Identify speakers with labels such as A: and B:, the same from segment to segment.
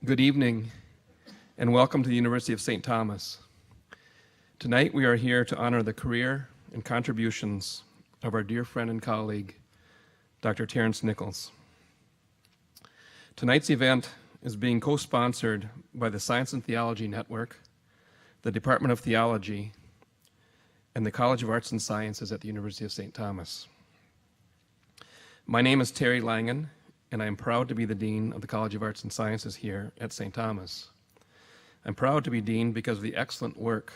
A: Good evening, and welcome to the University of St. Thomas. Tonight we are here to honor the career and contributions of our dear friend and colleague, Dr. Terence Nichols. Tonight's event is being co-sponsored by the Science and Theology Network, the Department of Theology, and the College of Arts and Sciences at the University of St. Thomas. My name is Terry Langan, and I am proud to be the Dean of the College of Arts and Sciences here at St. Thomas. I'm proud to be Dean because of the excellent work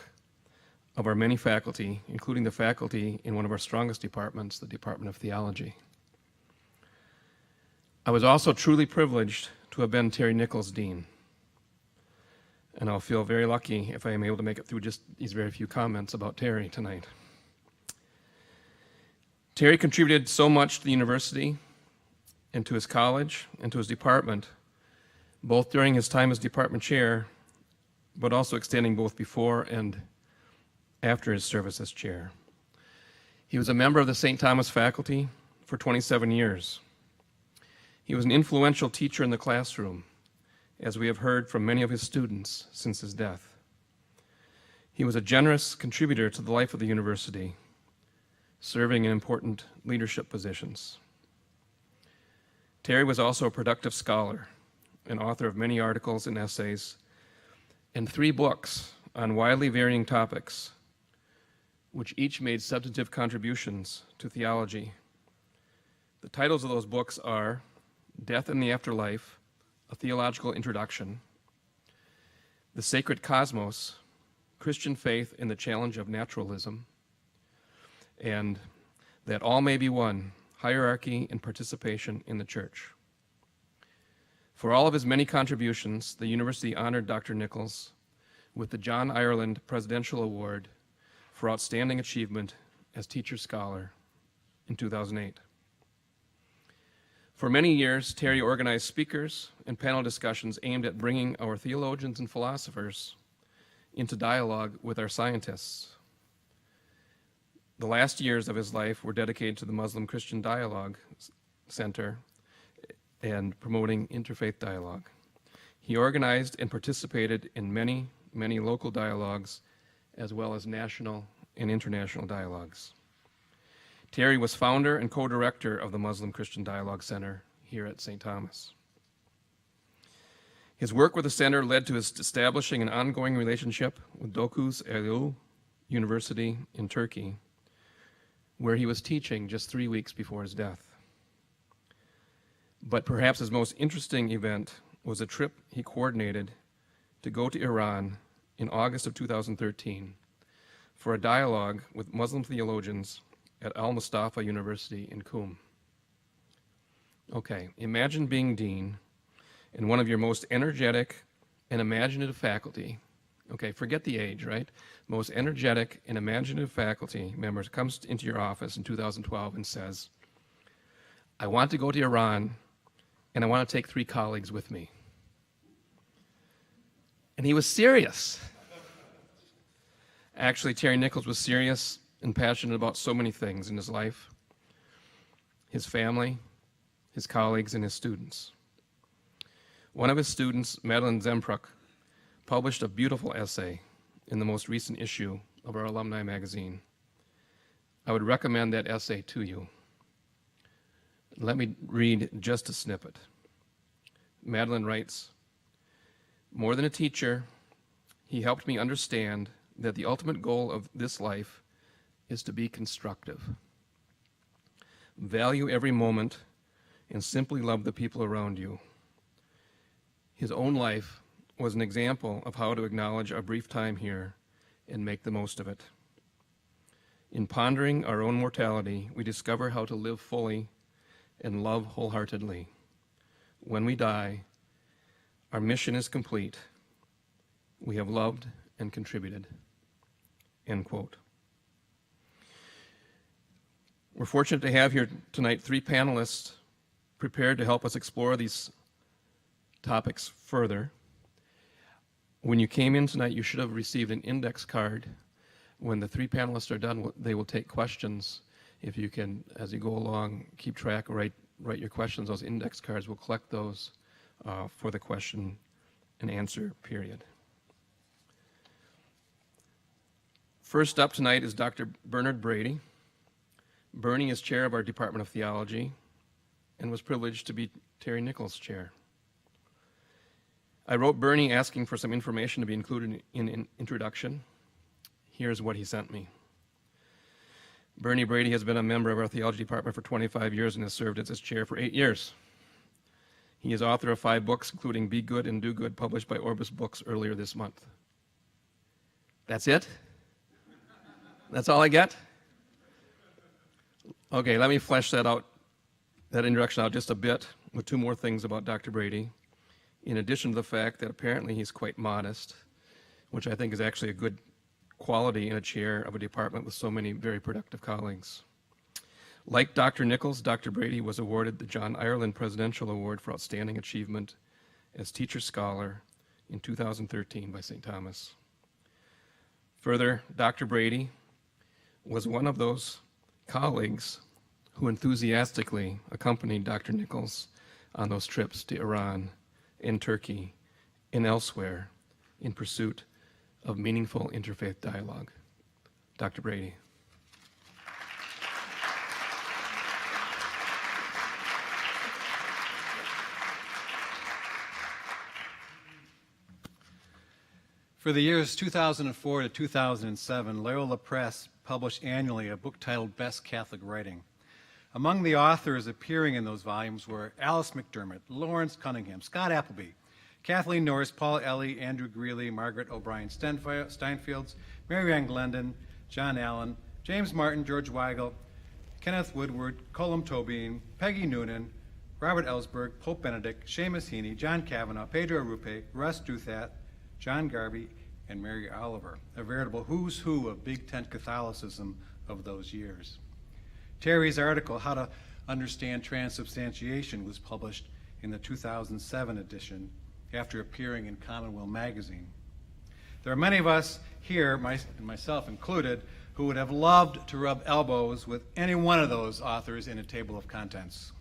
A: of our many faculty, including the faculty in one of our strongest departments, the Department of Theology. I was also truly privileged to have been Terry Nichols' Dean, and I'll feel very lucky if I am able to make it through just these very few comments about Terry tonight. Terry contributed so much to the university and to his college and to his department, both during his time as department chair, but also extending both before and after his service as chair. He was a member of the St. Thomas faculty for 27 years. He was an influential teacher in the classroom, as we have heard from many of his students since his death. He was a generous contributor to the life of the university, serving in important leadership positions. Terry was also a productive scholar, an author of many articles and essays, and 3 books on widely varying topics, which each made substantive contributions to theology. The titles of those books are Death and the Afterlife, A Theological Introduction, The Sacred Cosmos, Christian Faith in the Challenge of Naturalism, and That All May Be One, Hierarchy and Participation in the Church. For all of his many contributions, the university honored Dr. Nichols with the John Ireland Presidential Award for Outstanding Achievement as Teacher-Scholar in 2008. For many years, Terry organized speakers and panel discussions aimed at bringing our theologians and philosophers into dialogue with our scientists. The last years of his life were dedicated to the Muslim-Christian Dialogue Center and promoting interfaith dialogue. He organized and participated in many, many local dialogues, as well as national and international dialogues. Terry was founder and co-director of the Muslim-Christian Dialogue Center here at St. Thomas. His work with the center led to his establishing an ongoing relationship with Dokuz Eylül University in Turkey, where he was teaching just 3 weeks before his death. But perhaps his most interesting event was a trip he coordinated to go to Iran in August of 2013 for a dialogue with Muslim theologians at Al-Mustafa University in Qum. Okay, imagine being dean and one of your most energetic and imaginative faculty, okay, forget the age, right? Most energetic and imaginative faculty members comes into your office in 2012 and says, I want to go to Iran and I want to take 3 colleagues with me. And he was serious. Actually, Terry Nichols was serious and passionate about so many things in his life, his family, his colleagues, and his students. One of his students, Madeline Zempruk, published a beautiful essay in the most recent issue of our alumni magazine. I would recommend that essay to you. Let me read just a snippet. Madeline writes, more than a teacher, he helped me understand that the ultimate goal of this life is to be constructive. Value every moment and simply love the people around you. His own life was an example of how to acknowledge our brief time here and make the most of it. In pondering our own mortality, we discover how to live fully and love wholeheartedly. When we die, our mission is complete. We have loved and contributed. End quote. We're fortunate to have here tonight 3 panelists prepared to help us explore these topics further. When you came in tonight, you should have received an index card. When the 3 panelists are done, they will take questions. If you can, as you go along, keep track, write your questions. Those index cards, we'll collect those for the question and answer period. First up tonight is Dr. Bernard Brady. Bernie is chair of our Department of Theology and was privileged to be Terry Nichols' chair. I wrote Bernie asking for some information to be included in an introduction. Here's what he sent me. Bernie Brady has been a member of our theology department for 25 years and has served as its chair for 8 years. He is author of 5 books, including Be Good and Do Good, published by Orbis Books earlier this month. That's it? That's all I get? Okay, let me flesh that introduction out just a bit with 2 more things about Dr. Brady, in addition to the fact that apparently he's quite modest, which I think is actually a good quality in a chair of a department with so many very productive colleagues. Like Dr. Nichols, Dr. Brady was awarded the John Ireland Presidential Award for Outstanding Achievement as Teacher Scholar in 2013 by St. Thomas. Further, Dr. Brady was one of those colleagues who enthusiastically accompanied Dr. Nichols on those trips to Iran, in Turkey, and elsewhere in pursuit of meaningful interfaith dialogue. Dr. Brady.
B: For the years 2004 to 2007, Loyola Press published annually a book titled Best Catholic Writing. Among the authors appearing in those volumes were Alice McDermott, Lawrence Cunningham, Scott Appleby, Kathleen Norris, Paul Ellie, Andrew Greeley, Margaret O'Brien Steinfields, Mary Ann Glendon, John Allen, James Martin, George Weigel, Kenneth Woodward, Colum Tobin, Peggy Noonan, Robert Ellsberg, Pope Benedict, Seamus Heaney, John Kavanaugh, Pedro Rupe, Russ Duthat, John Garvey, and Mary Oliver, a veritable who's who of Big Tent Catholicism of those years. Terry's article, How to Understand Transubstantiation, was published in the 2007 edition after appearing in Commonweal magazine. There are many of us here, myself included, who would have loved to rub elbows with any one of those authors in a table of contents.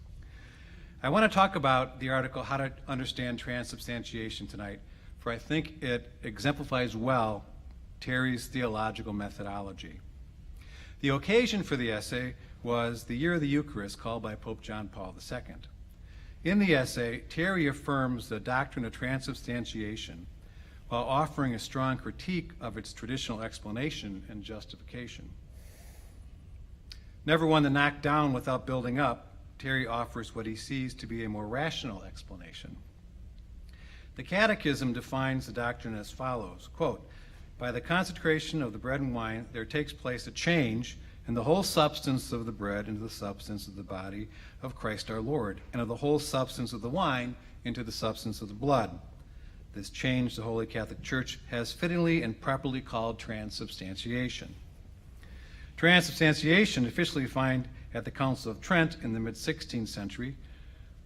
B: I want to talk about the article, How to Understand Transubstantiation, tonight, for I think it exemplifies well Terry's theological methodology. The occasion for the essay was the Year of the Eucharist, called by Pope John Paul II. In the essay, Terry affirms the doctrine of transubstantiation while offering a strong critique of its traditional explanation and justification. Never one to knock down without building up, Terry offers what he sees to be a more rational explanation. The Catechism defines the doctrine as follows, quote, "By the consecration of the bread and wine, there takes place a change in the whole substance of the bread into the substance of the body of Christ our Lord, and of the whole substance of the wine into the substance of the blood. This change the Holy Catholic Church has fittingly and properly called transubstantiation." Transubstantiation, officially defined at the Council of Trent in the mid-16th century,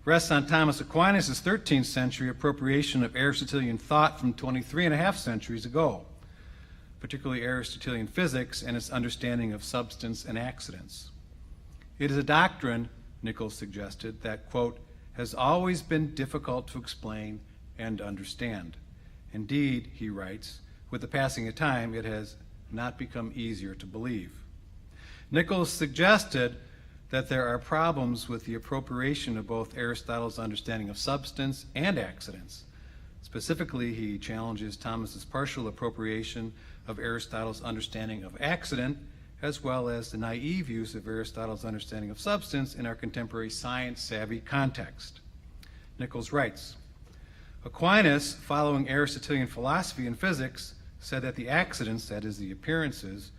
B: rests on Thomas Aquinas' 13th century appropriation of Aristotelian thought from 23.5 centuries ago, particularly Aristotelian physics and its understanding of substance and accidents. It is a doctrine, Nichols suggested, that, quote, "has always been difficult to explain and understand. Indeed," he writes, "with the passing of time, it has not become easier to believe." Nichols suggested that there are problems with the appropriation of both Aristotle's understanding of substance and accidents. Specifically, he challenges Thomas's partial appropriation of Aristotle's understanding of accident, as well as the naive use of Aristotle's understanding of substance in our contemporary science-savvy context. Nichols writes, "Aquinas, following Aristotelian philosophy and physics, said that the accidents, that is, the appearances,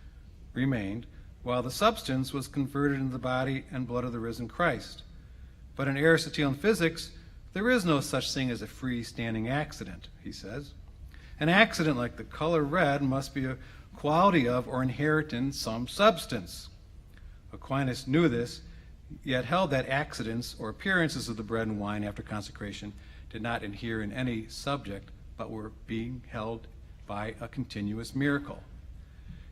B: remained, while the substance was converted into the body and blood of the risen Christ. But in Aristotelian physics, there is no such thing as a freestanding accident," he says. "An accident like the color red must be a quality of or inherent in some substance." Aquinas knew this, yet held that accidents or appearances of the bread and wine after consecration did not inhere in any subject, but were being held by a continuous miracle.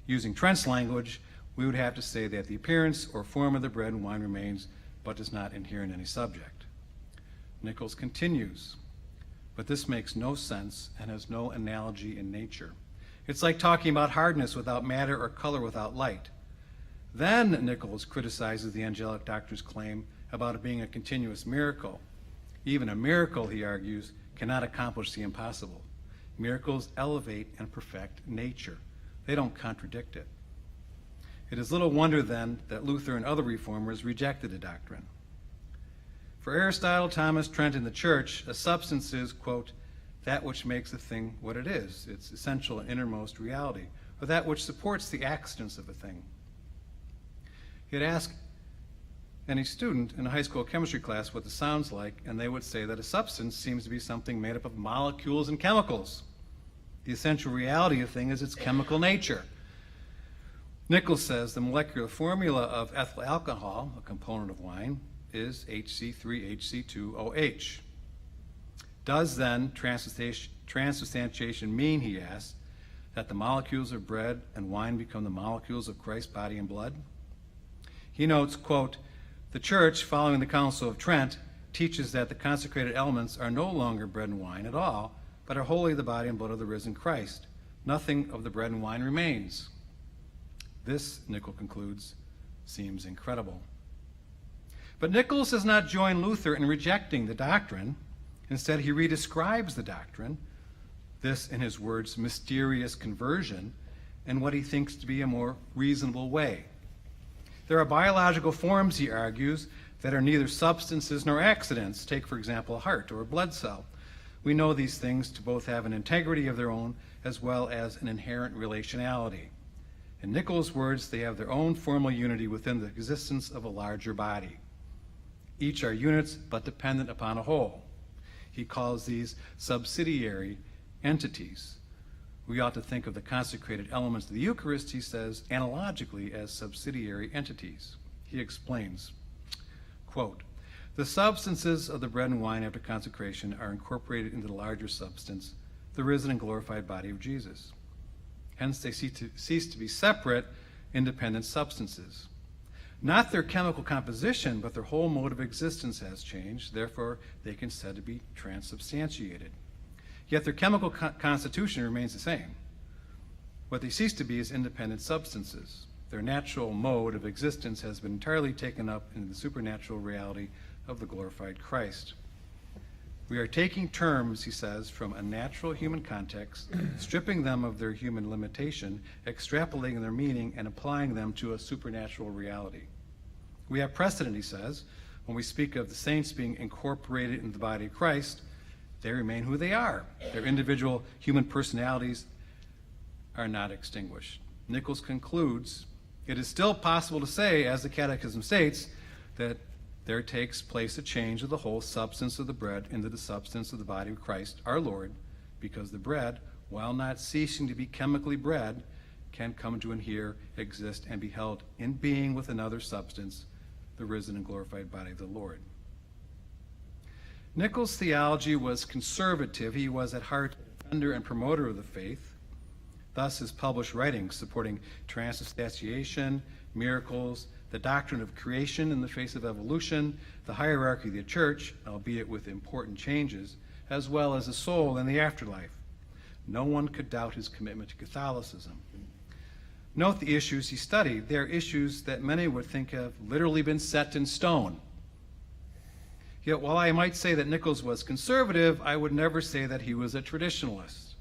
B: Using Trent's language, we would have to say that the appearance or form of the bread and wine remains, but does not inhere in any subject. Nichols continues, But this makes no sense and has no analogy in nature. It's like talking about hardness without matter or color without light. Then Nichols criticizes the angelic doctor's claim about it being a continuous miracle. Even a miracle, he argues, cannot accomplish the impossible. Miracles elevate and perfect nature. They don't contradict it. It is little wonder, then, that Luther and other reformers rejected the doctrine. For Aristotle, Thomas, Trent, and the Church, a substance is, quote, that which makes a thing what it is, its essential and innermost reality, or that which supports the accidents of a thing. You'd ask any student in a high school chemistry class what this sounds like, and they would say that a substance seems to be something made up of molecules and chemicals. The essential reality of a thing is its chemical nature. Nichols says the molecular formula of ethyl alcohol, a component of wine, is HC3HC2OH. Does then transubstantiation mean, he asks, that the molecules of bread and wine become the molecules of Christ's body and blood? He notes, quote, the Church, following the Council of Trent, teaches that the consecrated elements are no longer bread and wine at all, but are wholly the body and blood of the risen Christ. Nothing of the bread and wine remains. This, Nichols concludes, seems incredible. But Nichols does not join Luther in rejecting the doctrine. Instead, he redescribes the doctrine, this, in his words, mysterious conversion, in what he thinks to be a more reasonable way. There are biological forms, he argues, that are neither substances nor accidents. Take, for example, a heart or a blood cell. We know these things to both have an integrity of their own as well as an inherent relationality. In Nichols' words, they have their own formal unity within the existence of a larger body. Each are units, but dependent upon a whole. He calls these subsidiary entities. We ought to think of the consecrated elements of the Eucharist, he says, analogically as subsidiary entities. He explains, quote, the substances of the bread and wine after consecration are incorporated into the larger substance, the risen and glorified body of Jesus. Hence, they cease to be separate, independent substances. Not their chemical composition, but their whole mode of existence has changed. Therefore, they can be said to be transubstantiated. Yet their chemical constitution remains the same. What they cease to be is independent substances. Their natural mode of existence has been entirely taken up into the supernatural reality of the glorified Christ. We are taking terms, he says, from a natural human context, stripping them of their human limitation, extrapolating their meaning, and applying them to a supernatural reality. We have precedent, he says, when we speak of the saints being incorporated into the body of Christ. They remain who they are. Their individual human personalities are not extinguished. Nichols concludes, it is still possible to say, as the Catechism states, that there takes place a change of the whole substance of the bread into the substance of the body of Christ, our Lord, because the bread, while not ceasing to be chemically bread, can come to inhere, exist, and be held in being with another substance, the risen and glorified body of the Lord. Nichols' theology was conservative. He was at heart a defender and promoter of the faith. Thus, his published writings supporting transubstantiation, miracles, the doctrine of creation in the face of evolution, the hierarchy of the church, albeit with important changes, as well as the soul and the afterlife. No one could doubt his commitment to Catholicism. Note the issues he studied. They are issues that many would think have literally been set in stone. Yet while I might say that Nichols was conservative, I would never say that he was a traditionalist.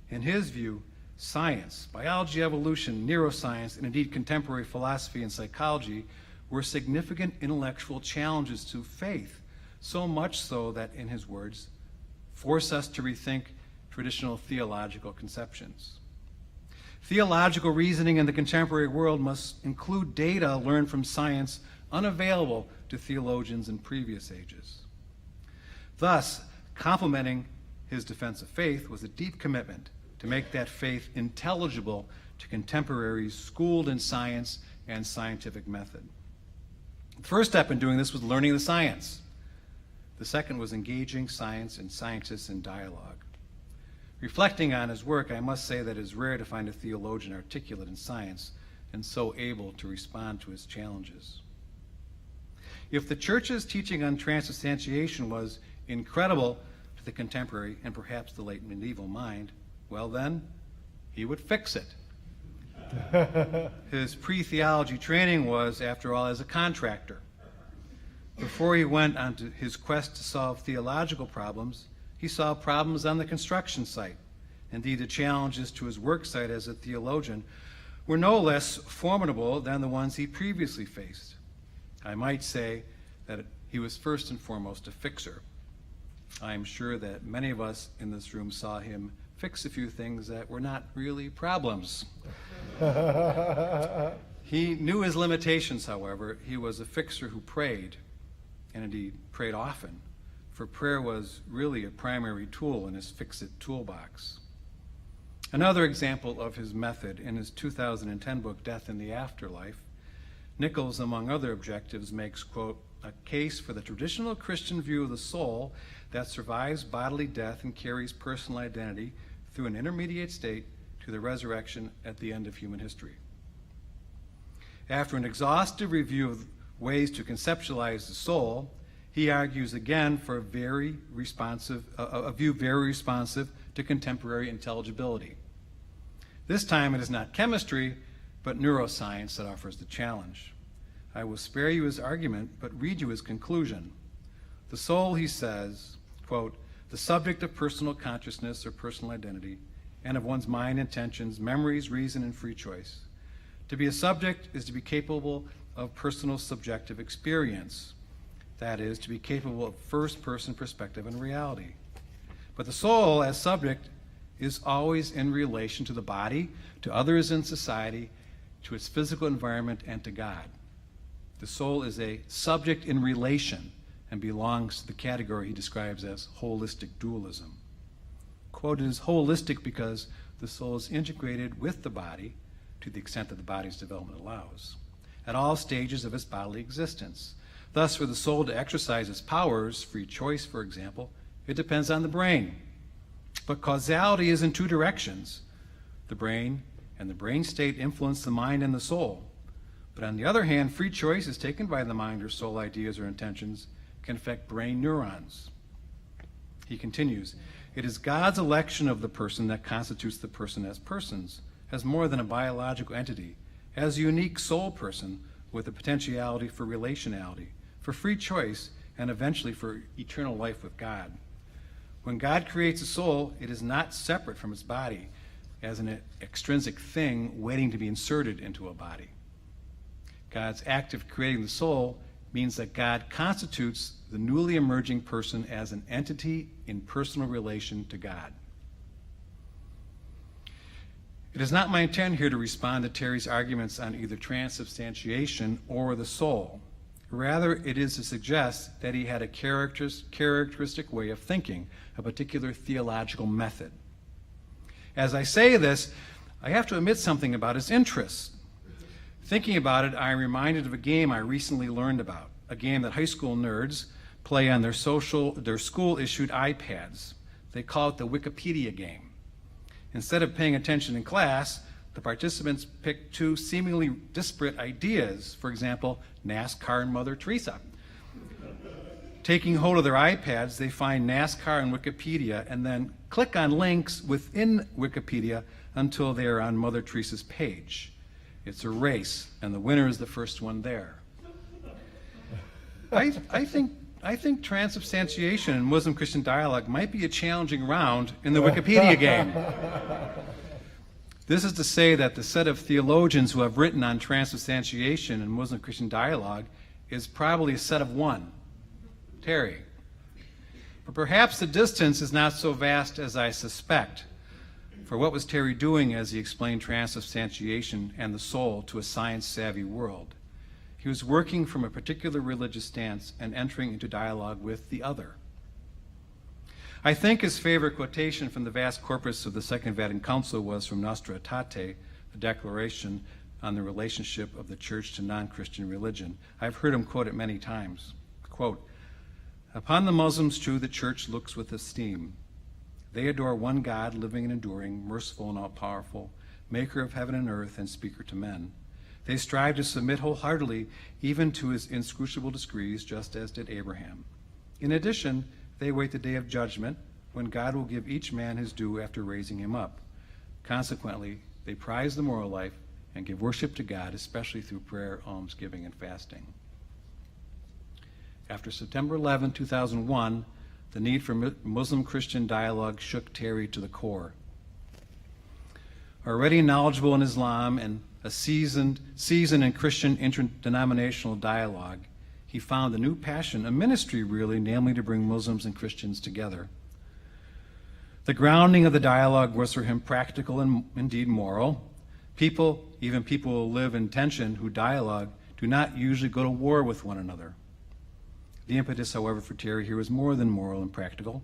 B: In his view, science, biology, evolution, neuroscience, and indeed contemporary philosophy and psychology were significant intellectual challenges to faith, so much so that, in his words, force us to rethink traditional theological conceptions. Theological reasoning in the contemporary world must include data learned from science unavailable to theologians in previous ages. Thus, complementing his defense of faith was a deep commitment to make that faith intelligible to contemporaries schooled in science and scientific method. The first step in doing this was learning the science. The second was engaging science and scientists in dialogue. Reflecting on his work, I must say that it is rare to find a theologian articulate in science and so able to respond to his challenges. If the church's teaching on transubstantiation was incredible to to the contemporary and perhaps the late medieval mind, well then, he would fix it. His pre-theology training was, after all, as a contractor. Before he went on to his quest to solve theological problems, he solved problems on the construction site. Indeed, the challenges to his work site as a theologian were no less formidable than the ones he previously faced. I might say that he was first and foremost a fixer. I am sure that many of us in this room saw him fix a few things that were not really problems. He knew his limitations, however. He was a fixer who prayed, and indeed prayed often, for prayer was really a primary tool in his fix-it toolbox. Another example of his method in his 2010 book, Death in the Afterlife, Nichols, among other objectives, makes, quote, a case for the traditional Christian view of the soul that survives bodily death and carries personal identity through an intermediate state to the resurrection at the end of human history. After an exhaustive review of ways to conceptualize the soul, he argues again for a view very responsive to contemporary intelligibility. This time it is not chemistry, but neuroscience that offers the challenge. I will spare you his argument, but read you his conclusion. The soul, he says, quote, the subject of personal consciousness or personal identity, and of one's mind, intentions, memories, reason, and free choice. To be a subject is to be capable of personal subjective experience. That is, to be capable of first-person perspective and reality. But the soul, as subject, is always in relation to the body, to others in society, to its physical environment, and to God. The soul is a subject in relation and belongs to the category he describes as holistic dualism. Quote, it is holistic because the soul is integrated with the body to the extent that the body's development allows, at all stages of its bodily existence. Thus, for the soul to exercise its powers, free choice, for example, it depends on the brain. But causality is in two directions. The brain and the brain state influence the mind and the soul. But on the other hand, free choice is taken by the mind or soul ideas or intentions can affect brain neurons. He continues, it is God's election of the person that constitutes the person as more than a biological entity, as a unique soul person with the potentiality for relationality, for free choice, and eventually for eternal life with God. When God creates a soul, it is not separate from its body as an extrinsic thing waiting to be inserted into a body. God's act of creating the soul means that God constitutes the newly emerging person as an entity in personal relation to God. It is not my intent here to respond to Terry's arguments on either transubstantiation or the soul. Rather, it is to suggest that he had a characteristic way of thinking, a particular theological method. As I say this, I have to admit something about his interests. Thinking about it, I am reminded of a game I recently learned about, a game that high school nerds play on their school-issued iPads. They call it the Wikipedia game. Instead of paying attention in class, the participants pick two seemingly disparate ideas, for example, NASCAR and Mother Teresa. Taking hold of their iPads, they find NASCAR and Wikipedia and then click on links within Wikipedia until they are on Mother Teresa's page. It's a race, and the winner is the first one there. I think transubstantiation and Muslim-Christian dialogue might be a challenging round in the Wikipedia game. This is to say that the set of theologians who have written on transubstantiation and Muslim-Christian dialogue is probably a set of one, Terry. But perhaps the distance is not so vast as I suspect. For what was Terry doing as he explained transubstantiation and the soul to a science-savvy world? He was working from a particular religious stance and entering into dialogue with the other. I think his favorite quotation from the vast corpus of the Second Vatican Council was from Nostra Aetate, the declaration on the relationship of the church to non-Christian religion. I've heard him quote it many times. Quote, upon the Muslims too the church looks with esteem. They adore one God, living and enduring, merciful and all-powerful, maker of heaven and earth and speaker to men. They strive to submit wholeheartedly even to his inscrutable decrees, just as did Abraham. In addition, they wait the day of judgment, when God will give each man his due after raising him up. Consequently, they prize the moral life and give worship to God, especially through prayer, almsgiving, and fasting. After September 11, 2001, the need for Muslim-Christian dialogue shook Terry to the core. Already knowledgeable in Islam and a seasoned in Christian interdenominational dialogue, he found a new passion, a ministry really, namely to bring Muslims and Christians together. The grounding of the dialogue was for him practical and indeed moral. People, even people who live in tension, who dialogue, do not usually go to war with one another. The impetus, however, for Terry here was more than moral and practical.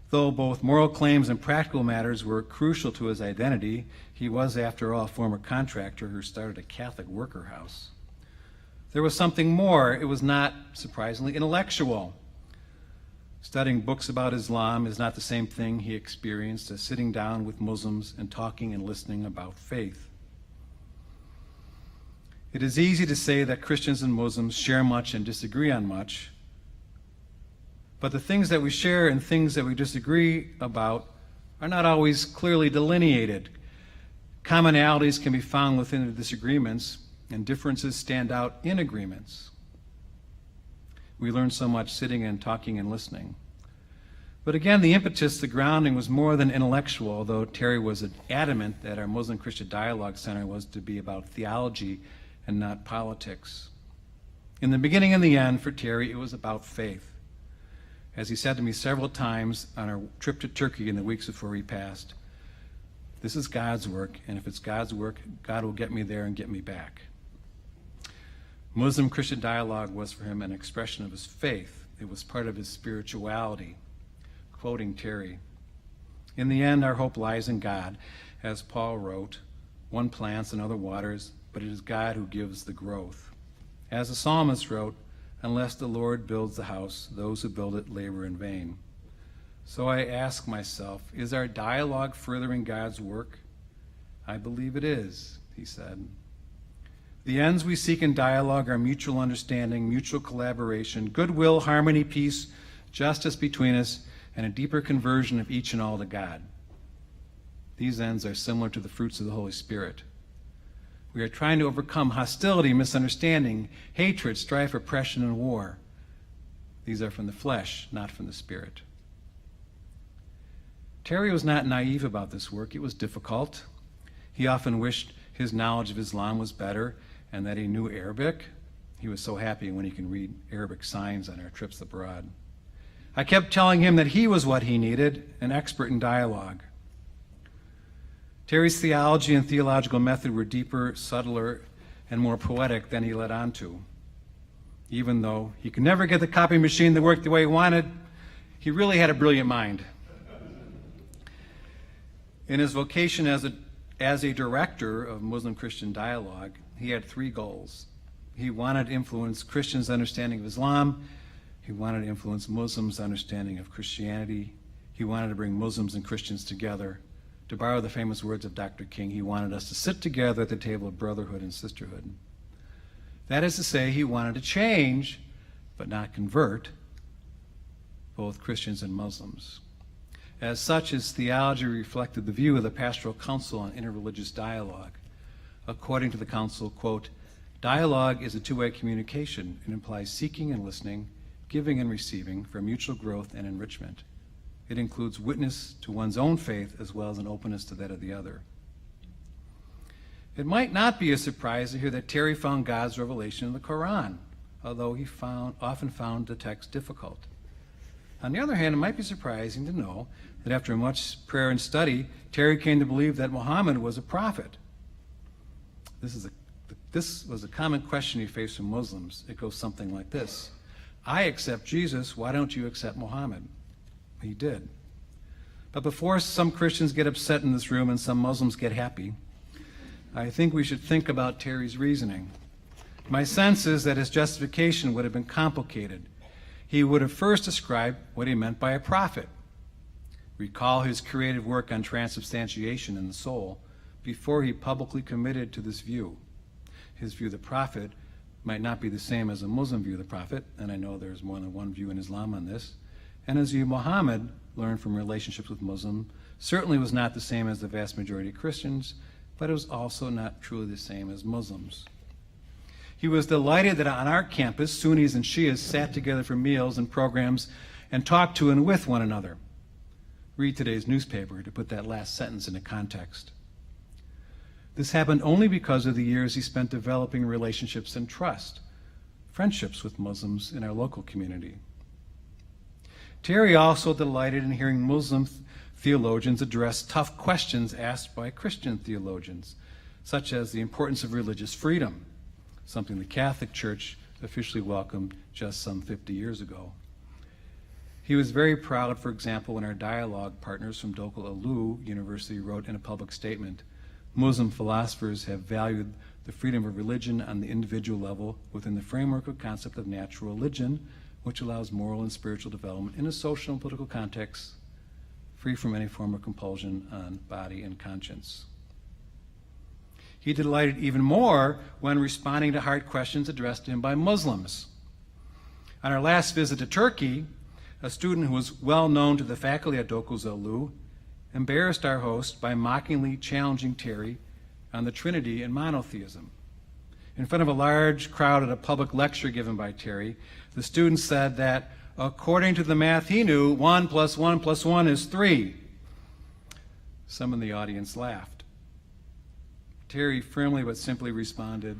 B: Though both moral claims and practical matters were crucial to his identity, he was, after all, a former contractor who started a Catholic worker house. There was something more. It was not, surprisingly, intellectual. Studying books about Islam is not the same thing he experienced as sitting down with Muslims and talking and listening about faith. It is easy to say that Christians and Muslims share much and disagree on much, but the things that we share and things that we disagree about are not always clearly delineated. Commonalities can be found within the disagreements, and differences stand out in agreements. We learn so much sitting and talking and listening. But again, the impetus, the grounding, was more than intellectual, although Terry was adamant that our Muslim-Christian Dialogue Center was to be about theology and not politics. In the beginning and the end, for Terry, it was about faith. As he said to me several times on our trip to Turkey in the weeks before he passed, this is God's work, and if it's God's work, God will get me there and get me back. Muslim-Christian dialogue was for him an expression of his faith. It was part of his spirituality. Quoting Terry, "In the end, our hope lies in God. As Paul wrote, one plants and other waters, but it is God who gives the growth. As the psalmist wrote, unless the Lord builds the house, those who build it labor in vain." So I ask myself, is our dialogue furthering God's work? I believe it is, he said. The ends we seek in dialogue are mutual understanding, mutual collaboration, goodwill, harmony, peace, justice between us, and a deeper conversion of each and all to God. These ends are similar to the fruits of the Holy Spirit. We are trying to overcome hostility, misunderstanding, hatred, strife, oppression, and war. These are from the flesh, not from the Spirit. Terry was not naive about this work. It was difficult. He often wished his knowledge of Islam was better and that he knew Arabic. He was so happy when he can read Arabic signs on our trips abroad. I kept telling him that he was what he needed, an expert in dialogue. Terry's theology and theological method were deeper, subtler, and more poetic than he let on to. Even though he could never get the copy machine to work the way he wanted, he really had a brilliant mind. In his vocation as a director of Muslim-Christian dialogue, he had three goals. He wanted to influence Christians' understanding of Islam. He wanted to influence Muslims' understanding of Christianity. He wanted to bring Muslims and Christians together. To borrow the famous words of Dr. King, he wanted us to sit together at the table of brotherhood and sisterhood. That is to say, he wanted to change, but not convert, both Christians and Muslims. As such, his theology reflected the view of the Pastoral Council on Interreligious Dialogue. According to the Council, quote, "Dialogue is a two-way communication. It implies seeking and listening, giving and receiving for mutual growth and enrichment. It includes witness to one's own faith as well as an openness to that of the other." It might not be a surprise to hear that Terry found God's revelation in the Quran, although he often found the text difficult. On the other hand, it might be surprising to know that after much prayer and study, Terry came to believe that Muhammad was a prophet. This was a common question he faced from Muslims. It goes something like this: I accept Jesus, why don't you accept Muhammad? He did. But before some Christians get upset in this room and some Muslims get happy, I think we should think about Terry's reasoning. My sense is that his justification would have been complicated. He would have first described what he meant by a prophet. Recall his creative work on transubstantiation in the soul before he publicly committed to this view. His view of the prophet might not be the same as a Muslim view of the prophet, and I know there's more than one view in Islam on this, and his view of Muhammad learned from relationships with Muslims certainly was not the same as the vast majority of Christians, but it was also not truly the same as Muslims. He was delighted that on our campus, Sunnis and Shias sat together for meals and programs and talked to and with one another. Read today's newspaper to put that last sentence into context. This happened only because of the years he spent developing relationships and trust, friendships with Muslims in our local community. Terry also delighted in hearing Muslim theologians address tough questions asked by Christian theologians, such as the importance of religious freedom, something the Catholic Church officially welcomed just some 50 years ago. He was very proud, for example, when our dialogue partners from Dokul Ulu University wrote in a public statement, Muslim philosophers have valued the freedom of religion on the individual level within the framework of concept of natural religion, which allows moral and spiritual development in a social and political context, free from any form of compulsion on body and conscience. He delighted even more when responding to hard questions addressed to him by Muslims. On our last visit to Turkey, a student who was well known to the faculty at Dokul Ulu embarrassed our host by mockingly challenging Terry on the Trinity and monotheism. In front of a large crowd at a public lecture given by Terry, the student said that according to the math he knew, 1 + 1 + 1 is 3. Some in the audience laughed. Terry firmly but simply responded,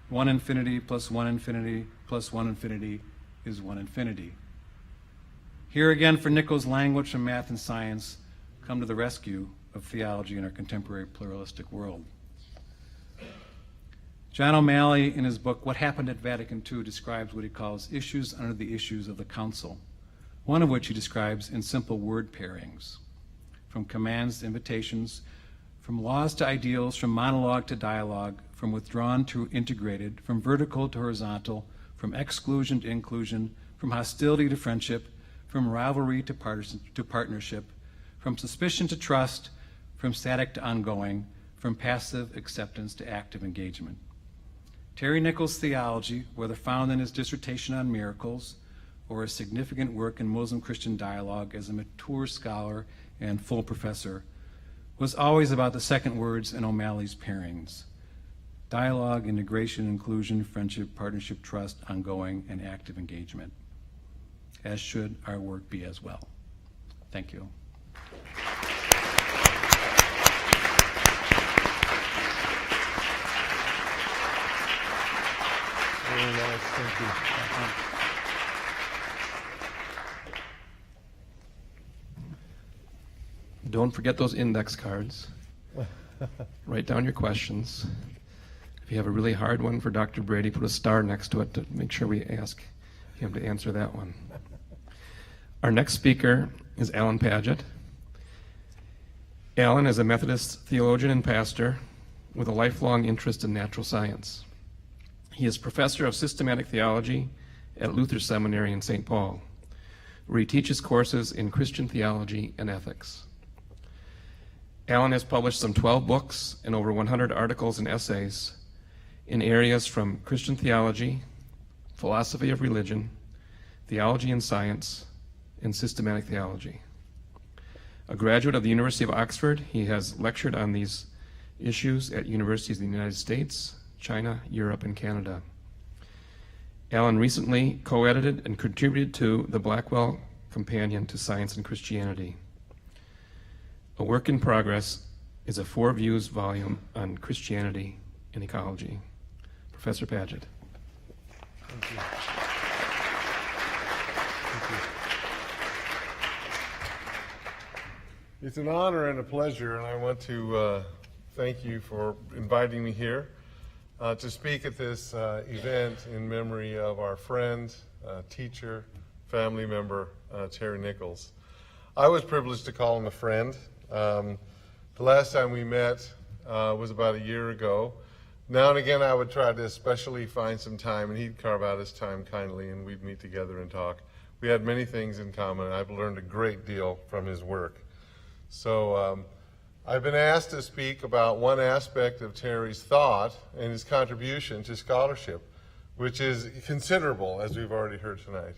B: 1 infinity + 1 infinity + 1 infinity is 1 infinity. Here again for Nichols' language from math and science come to the rescue of theology in our contemporary pluralistic world. John O'Malley, in his book, What Happened at Vatican II, describes what he calls issues under the issues of the Council, one of which he describes in simple word pairings, from commands to invitations, from laws to ideals, from monologue to dialogue, from withdrawn to integrated, from vertical to horizontal, from exclusion to inclusion, from hostility to friendship, from rivalry to partnership, from suspicion to trust, from static to ongoing, from passive acceptance to active engagement. Terry Nichols' theology, whether found in his dissertation on miracles or a significant work in Muslim-Christian dialogue as a mature scholar and full professor, was always about the second words in O'Malley's pairings: dialogue, integration, inclusion, friendship, partnership, trust, ongoing, and active engagement, as should our work be as well. Thank you.
C: Very nice, thank you.
A: Don't forget those index cards. Write down your questions. If you have a really hard one for Dr. Brady, put a star next to it to make sure we ask him to answer that one. Our next speaker is Alan Padgett. Alan is a Methodist theologian and pastor with a lifelong interest in natural science. He is professor of systematic theology at Luther Seminary in St. Paul, where he teaches courses in Christian theology and ethics. Alan has published some 12 books and over 100 articles and essays in areas from Christian theology, philosophy of religion, theology and science, and systematic theology. A graduate of the University of Oxford, he has lectured on these issues at universities in the United States, China, Europe, and Canada. Alan recently co-edited and contributed to the Blackwell Companion to Science and Christianity. A work in progress is a 4-views volume on Christianity and ecology. Professor Padgett.
C: Thank you. It's an honor and a pleasure, and I want to thank you for inviting me here to speak at this event in memory of our friend, teacher, family member, Terry Nichols. I was privileged to call him a friend. The last time we met was about a year ago. Now and again I would try to especially find some time, and he'd carve out his time kindly, and we'd meet together and talk. We had many things in common, and I've learned a great deal from his work. So I've been asked to speak about one aspect of Terry's thought and his contribution to scholarship, which is considerable, as we've already heard tonight.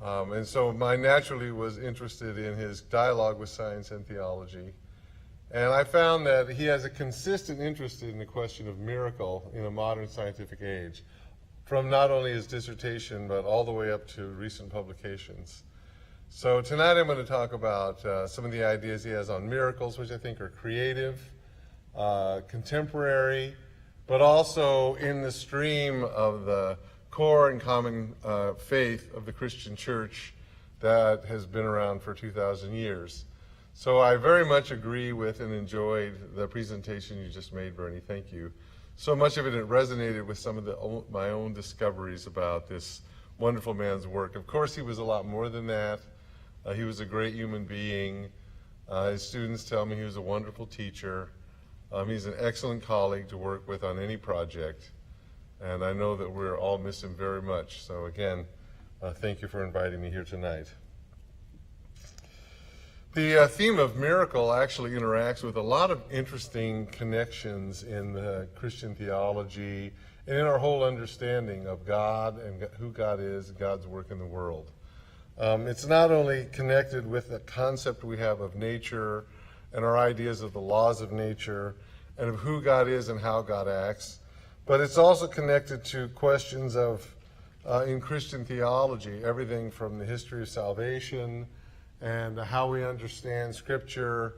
C: And so I naturally was interested in his dialogue with science and theology. And I found that he has a consistent interest in the question of miracle in a modern scientific age, from not only his dissertation, but all the way up to recent publications. So tonight I'm going to talk about some of the ideas he has on miracles, which I think are creative, contemporary, but also in the stream of the core and common faith of the Christian church that has been around for 2,000 years. So I very much agree with and enjoyed the presentation you just made, Bernie. Thank you. So much of it resonated with some of my own discoveries about this wonderful man's work. Of course, he was a lot more than that. He was a great human being. His students tell me he was a wonderful teacher. He's an excellent colleague to work with on any project. And I know that we'll all miss him very much. So again, thank you for inviting me here tonight. The theme of miracle actually interacts with a lot of interesting connections in the Christian theology and in our whole understanding of God and who God is, God's work in the world. It's not only connected with the concept we have of nature and our ideas of the laws of nature and of who God is and how God acts, but it's also connected to questions of, in Christian theology, everything from the history of salvation and how we understand Scripture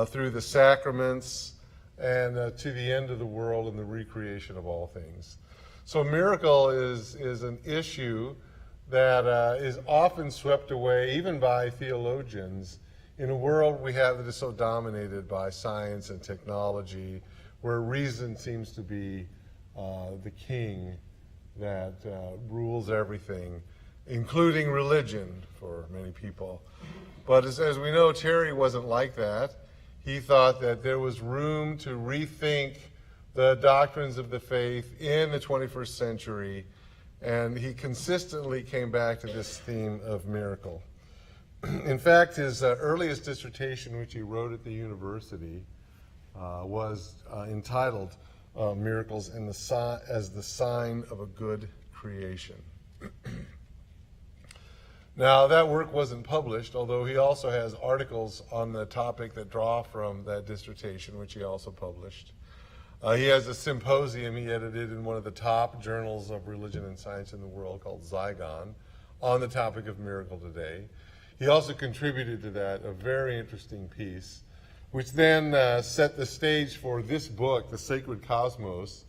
C: through the sacraments and to the end of the world and the recreation of all things. So miracle is an issue that is often swept away, even by theologians, in a world we have that is so dominated by science and technology, where reason seems to be the king that rules everything, including religion for many people. But as we know, Terry wasn't like that. He thought that there was room to rethink the doctrines of the faith in the 21st century, and he consistently came back to this theme of miracle. In fact, his earliest dissertation, which he wrote at the university, was entitled Miracles as the Sign of a Good Creation. Now, that work wasn't published, although he also has articles on the topic that draw from that dissertation, which he also published. He has a symposium he edited in one of the top journals of religion and science in the world called Zygon on the topic of miracle today. He also contributed to that a very interesting piece, which then set the stage for this book, The Sacred Cosmos.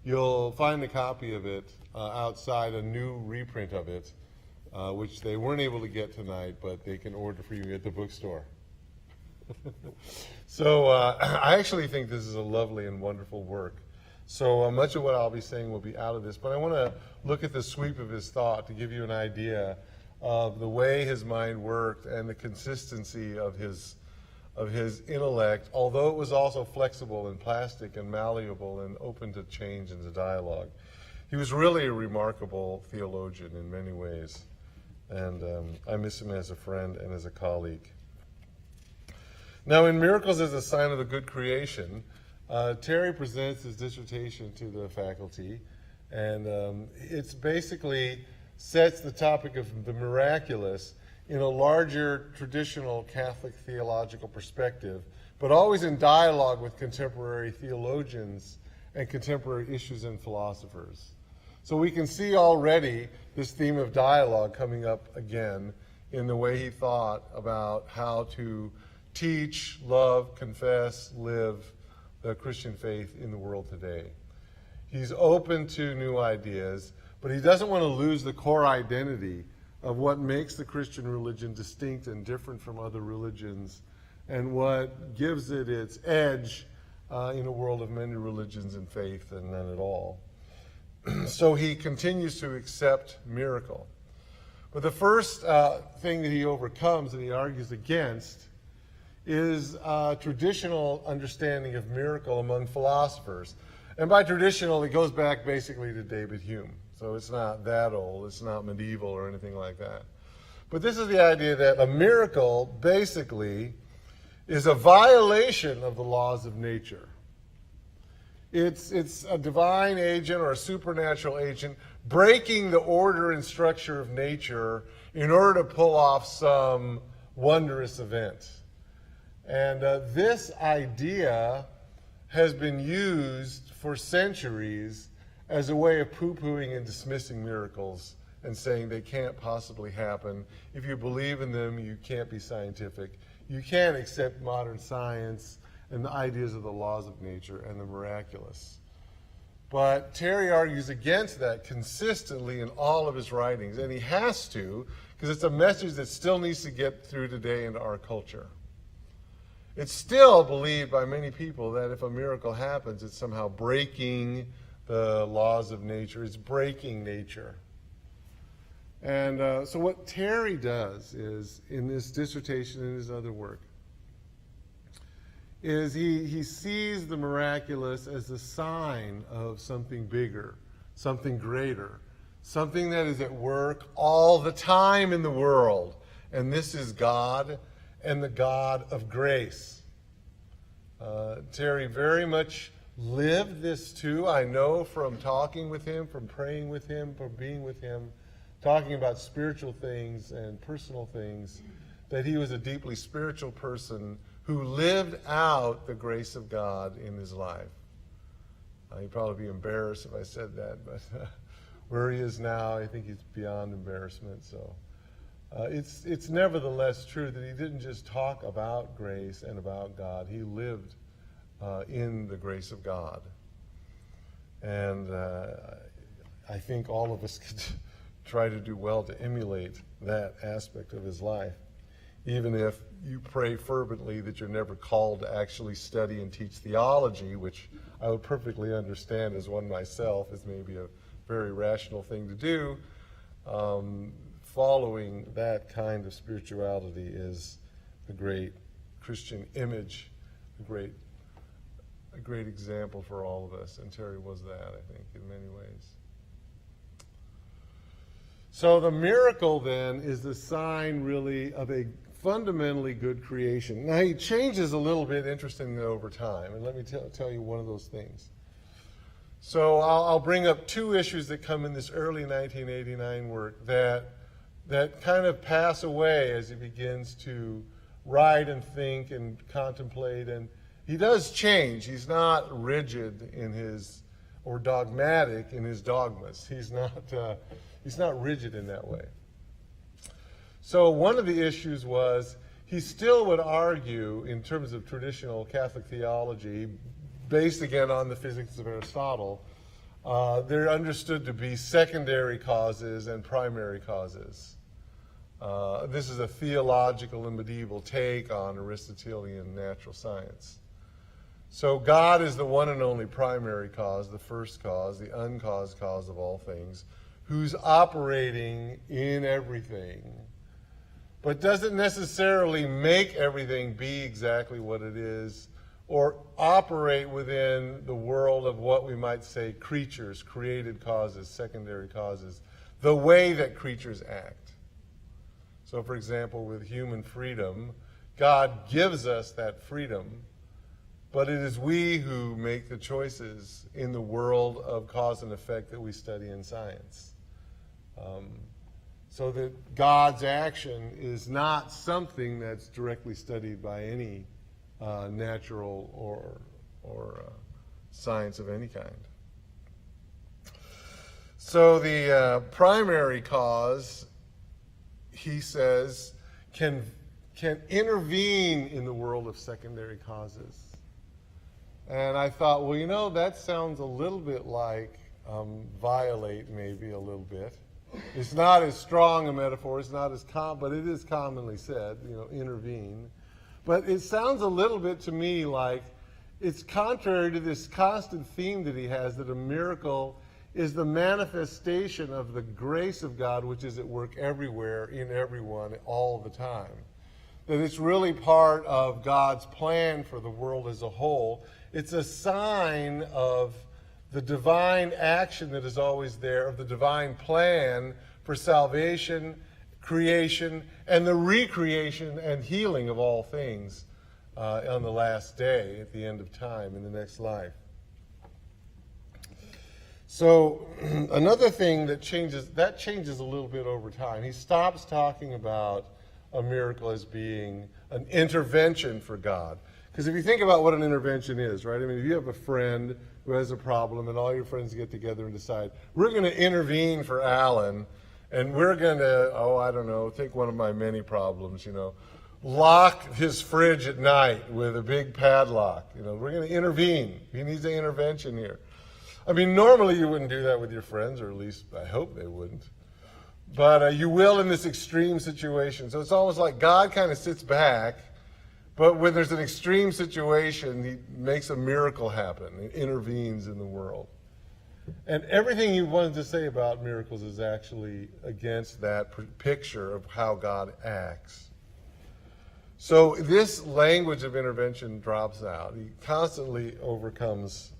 C: You'll find a copy of it outside, a new reprint of it, which they weren't able to get tonight, but they can order for you at the bookstore. So I actually think this is a lovely and wonderful work. So much of what I'll be saying will be out of this, but I want to look at the sweep of his thought to give you an idea of the way his mind worked and the consistency of his intellect, although it was also flexible and plastic and malleable and open to change and to dialogue. He was really a remarkable theologian in many ways, and I miss him as a friend and as a colleague. Now, in Miracles as a Sign of the Good Creation, Terry presents his dissertation to the faculty, and it's basically sets the topic of the miraculous in a larger traditional Catholic theological perspective, but always in dialogue with contemporary theologians and contemporary issues and philosophers. So we can see already this theme of dialogue coming up again in the way he thought about how to teach, love, confess, live the Christian faith in the world today. He's open to new ideas, but he doesn't want to lose the core identity of what makes the Christian religion distinct and different from other religions and what gives it its edge in a world of many religions and faith and none at all. So he continues to accept miracle. But the first thing that he overcomes and he argues against is traditional understanding of miracle among philosophers. And by traditional, it goes back basically to David Hume. So it's not that old, it's not medieval or anything like that. But this is the idea that a miracle basically is a violation of the laws of nature. It's a divine agent or a supernatural agent breaking the order and structure of nature in order to pull off some wondrous event. And this idea has been used for centuries as a way of poo-pooing and dismissing miracles and saying they can't possibly happen. If you believe in them, you can't be scientific. You can't accept modern science and the ideas of the laws of nature and the miraculous. But Terry argues against that consistently in all of his writings, and he has to, because it's a message that still needs to get through today into our culture. It's still believed by many people that if a miracle happens, it's somehow breaking the laws of nature. It's breaking nature. And so what Terry does is, in this dissertation and his other work, is he sees the miraculous as a sign of something bigger, something greater, something that is at work all the time in the world. And this is God and the God of grace. Terry very much lived this too. I know from talking with him, from praying with him, from being with him, talking about spiritual things and personal things, that he was a deeply spiritual person who lived out the grace of God in his life. He'd probably be embarrassed if I said that, but where he is now, I think he's beyond embarrassment. So it's nevertheless true that he didn't just talk about grace and about God. He lived in the grace of God. And I think all of us could try to do well to emulate that aspect of his life, even if you pray fervently that you're never called to actually study and teach theology, which I would perfectly understand as one myself is maybe a very rational thing to do. Following that kind of spirituality is a great Christian image, a great example for all of us, and Terry was that, I think, in many ways. So the miracle then is the sign really of a fundamentally good creation. Now he changes a little bit, interestingly, over time, and let me tell you one of those things. So I'll bring up two issues that come in this early 1989 work that kind of pass away as he begins to write and think and contemplate, and he does change. He's not rigid in his, or dogmatic in his dogmas. He's not rigid in that way. So one of the issues was he still would argue in terms of traditional Catholic theology, based again on the physics of Aristotle, they're understood to be secondary causes and primary causes. This is a theological and medieval take on Aristotelian natural science. So God is the one and only primary cause, the first cause, the uncaused cause of all things, who's operating in everything, but doesn't necessarily make everything be exactly what it is or operate within the world of what we might say creatures, created causes, secondary causes, the way that creatures act. So, for example, with human freedom, God gives us that freedom, but it is we who make the choices in the world of cause and effect that we study in science. So that God's action is not something that's directly studied by any natural or science of any kind. So the primary cause, he says, can intervene in the world of secondary causes. And I thought, well, you know, that sounds a little bit like violate, maybe a little bit. It's not as strong a metaphor, it's not as but it is commonly said, you know, intervene. But it sounds a little bit to me like it's contrary to this constant theme that he has, that a miracle is the manifestation of the grace of God, which is at work everywhere, in everyone, all the time. That it's really part of God's plan for the world as a whole. It's a sign of the divine action that is always there, of the divine plan for salvation, creation, and the recreation and healing of all things on the last day, at the end of time, in the next life. So another thing that changes a little bit over time. He stops talking about a miracle as being an intervention for God. Because if you think about what an intervention is, right? I mean, if you have a friend who has a problem and all your friends get together and decide, we're going to intervene for Alan, and we're going to, take one of my many problems, lock his fridge at night with a big padlock. We're going to intervene. He needs an intervention here. I mean, normally you wouldn't do that with your friends, or at least I hope they wouldn't. But you will in this extreme situation. So it's almost like God kind of sits back, but when there's an extreme situation, he makes a miracle happen. He intervenes in the world. And everything you wanted to say about miracles is actually against that picture of how God acts. So this language of intervention drops out. He constantly overcomes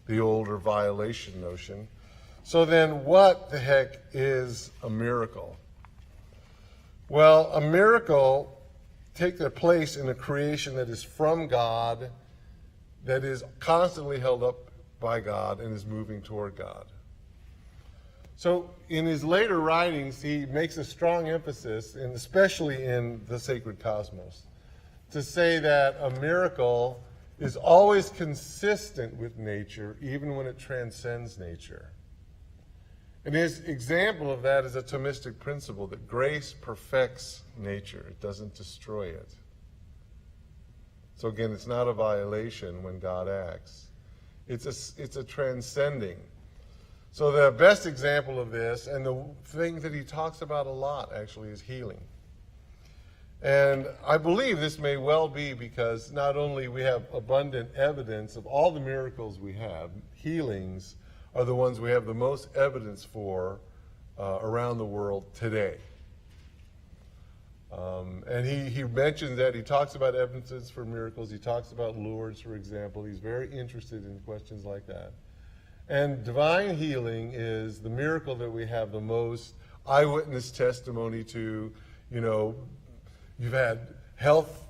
C: the older violation notion. So then what the heck is a miracle? Well, a miracle takes their place in a creation that is from God, that is constantly held up by God and is moving toward God. So in his later writings, he makes a strong emphasis, and especially in the sacred cosmos, to say that a miracle is always consistent with nature, even when it transcends nature. And his example of that is a Thomistic principle, that grace perfects nature. It doesn't destroy it. So again, it's not a violation when God acts. It's a transcending. So the best example of this, and the thing that he talks about a lot actually, is healing. And I believe this may well be because not only we have abundant evidence of all the miracles we have, healings are the ones we have the most evidence for around the world today. And he mentions that. He talks about evidences for miracles. He talks about Lourdes, for example. He's very interested in questions like that. And divine healing is the miracle that we have the most eyewitness testimony to. You've had health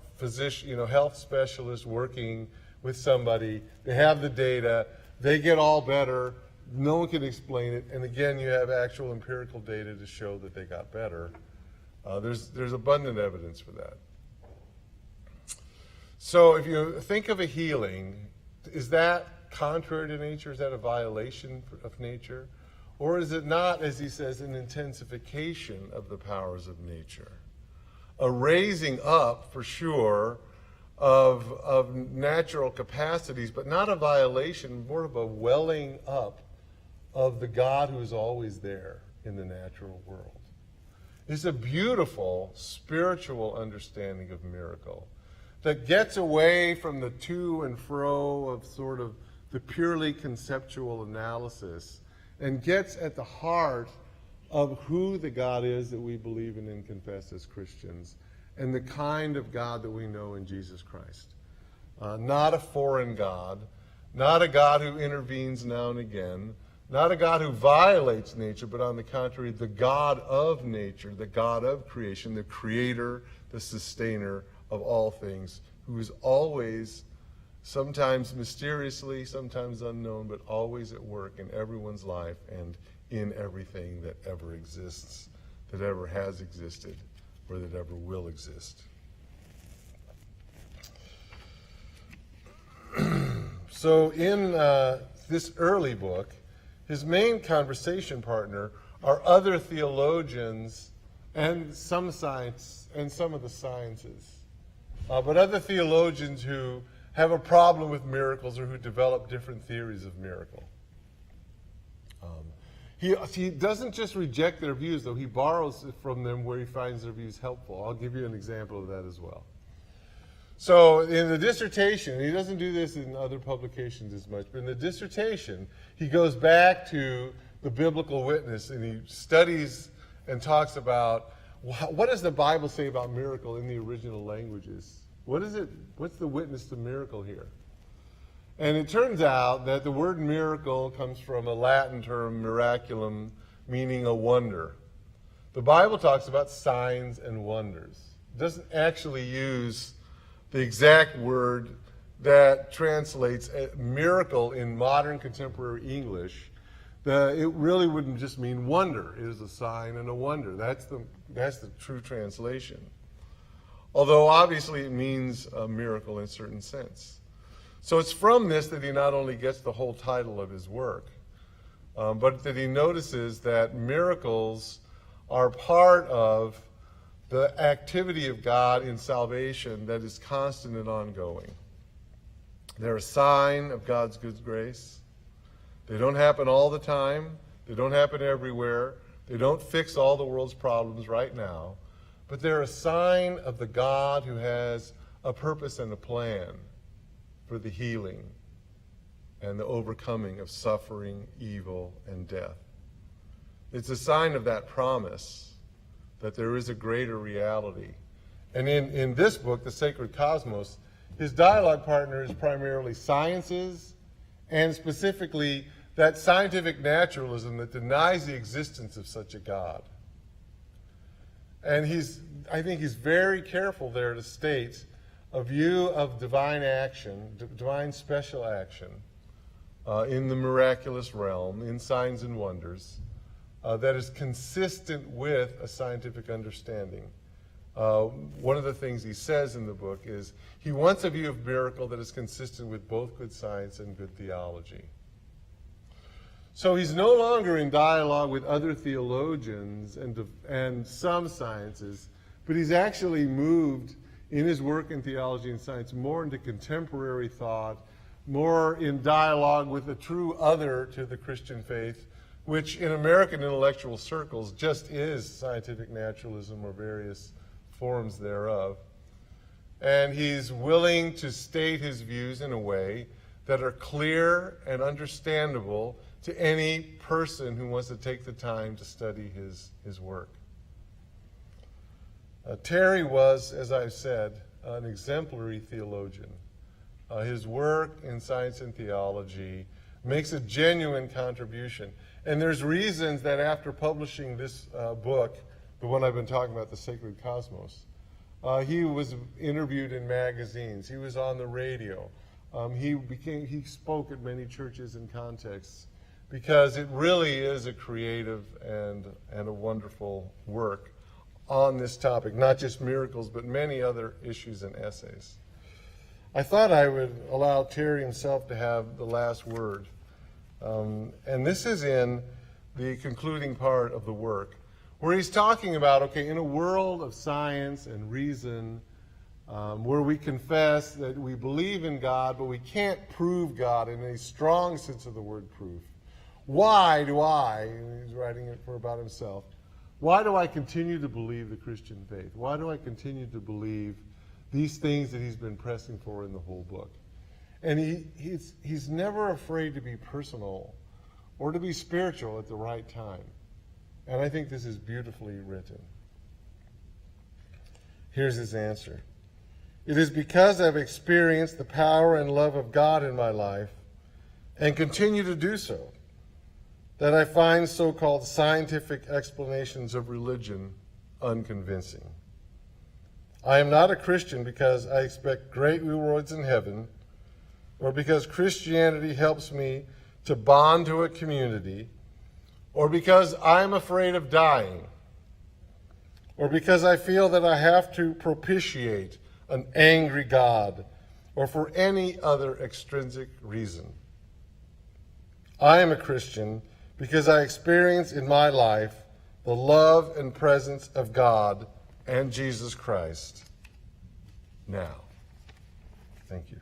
C: specialists working with somebody. They have the data. They get all better. No one can explain it. And again, you have actual empirical data to show that they got better. There's abundant evidence for that. So if you think of a healing, is that contrary to nature? Is that a violation of nature? Or is it not, as he says, an intensification of the powers of nature? A raising up, for sure, of natural capacities, but not a violation, more of a welling up of the God who is always there in the natural world. It's a beautiful spiritual understanding of miracle that gets away from the to and fro of sort of the purely conceptual analysis and gets at the heart of who the God is that we believe in and confess as Christians, and the kind of God that we know in Jesus Christ. Not a foreign God, not a God who intervenes now and again, not a God who violates nature, but on the contrary, the God of nature, the God of creation, the creator, the sustainer of all things, who is always, sometimes mysteriously, sometimes unknown, but always at work in everyone's life and in everything that ever exists, that ever has existed, or that ever will exist. So in this early book, his main conversation partner are other theologians and some science and some of the sciences, but other theologians who have a problem with miracles or who develop different theories of miracle. He doesn't just reject their views, though. He borrows from them where he finds their views helpful. I'll give you an example of that as well. So in the dissertation, he doesn't do this in other publications as much, but in the dissertation, he goes back to the biblical witness and he studies and talks about what does the Bible say about miracle in the original languages? What's the witness to miracle here? And it turns out that the word miracle comes from a Latin term, miraculum, meaning a wonder. The Bible talks about signs and wonders. It doesn't actually use the exact word that translates miracle in modern contemporary English It really wouldn't just mean wonder. It is a sign and a wonder. That's the true translation. Although obviously it means a miracle in a certain sense. So it's from this that he not only gets the whole title of his work, but that he notices that miracles are part of the activity of God in salvation that is constant and ongoing. They're a sign of God's good grace. They don't happen all the time. They don't happen everywhere. They don't fix all the world's problems right now. But they're a sign of the God who has a purpose and a plan for the healing and the overcoming of suffering, evil, and death. It's a sign of that promise that there is a greater reality. And in this book, The Sacred Cosmos, his dialogue partner is primarily sciences, and specifically that scientific naturalism that denies the existence of such a God. And I think he's very careful there to state a view of divine action, divine special action in the miraculous realm, in signs and wonders, that is consistent with a scientific understanding. One of the things he says in the book is he wants a view of miracle that is consistent with both good science and good theology. So he's no longer in dialogue with other theologians and some sciences, but he's actually moved in his work in theology and science more into contemporary thought, more in dialogue with the true other to the Christian faith, which in American intellectual circles just is scientific naturalism or various forms thereof. And he's willing to state his views in a way that are clear and understandable to any person who wants to take the time to study his work. Terry was, as I've said, an exemplary theologian. His work in science and theology makes a genuine contribution. And there's reasons that after publishing this book, the one I've been talking about, The Sacred Cosmos, he was interviewed in magazines. He was on the radio. He spoke at many churches and contexts because it really is a creative and a wonderful work on this topic, not just miracles, but many other issues and essays. I thought I would allow Terry himself to have the last word. And this is in the concluding part of the work, where he's talking about, okay, in a world of science and reason, where we confess that we believe in God, but we can't prove God in a strong sense of the word proof. Why do I, and he's writing it about himself, why do I continue to believe the Christian faith? Why do I continue to believe these things that he's been pressing for in the whole book? And he's never afraid to be personal or to be spiritual at the right time. And I think this is beautifully written. Here's his answer. It is because I've experienced the power and love of God in my life and continue to do so that I find so-called scientific explanations of religion unconvincing. I am not a Christian because I expect great rewards in heaven, or because Christianity helps me to bond to a community, or because I'm afraid of dying, or because I feel that I have to propitiate an angry God, or for any other extrinsic reason. I am a Christian because I experience in my life the love and presence of God and Jesus Christ now. Thank you.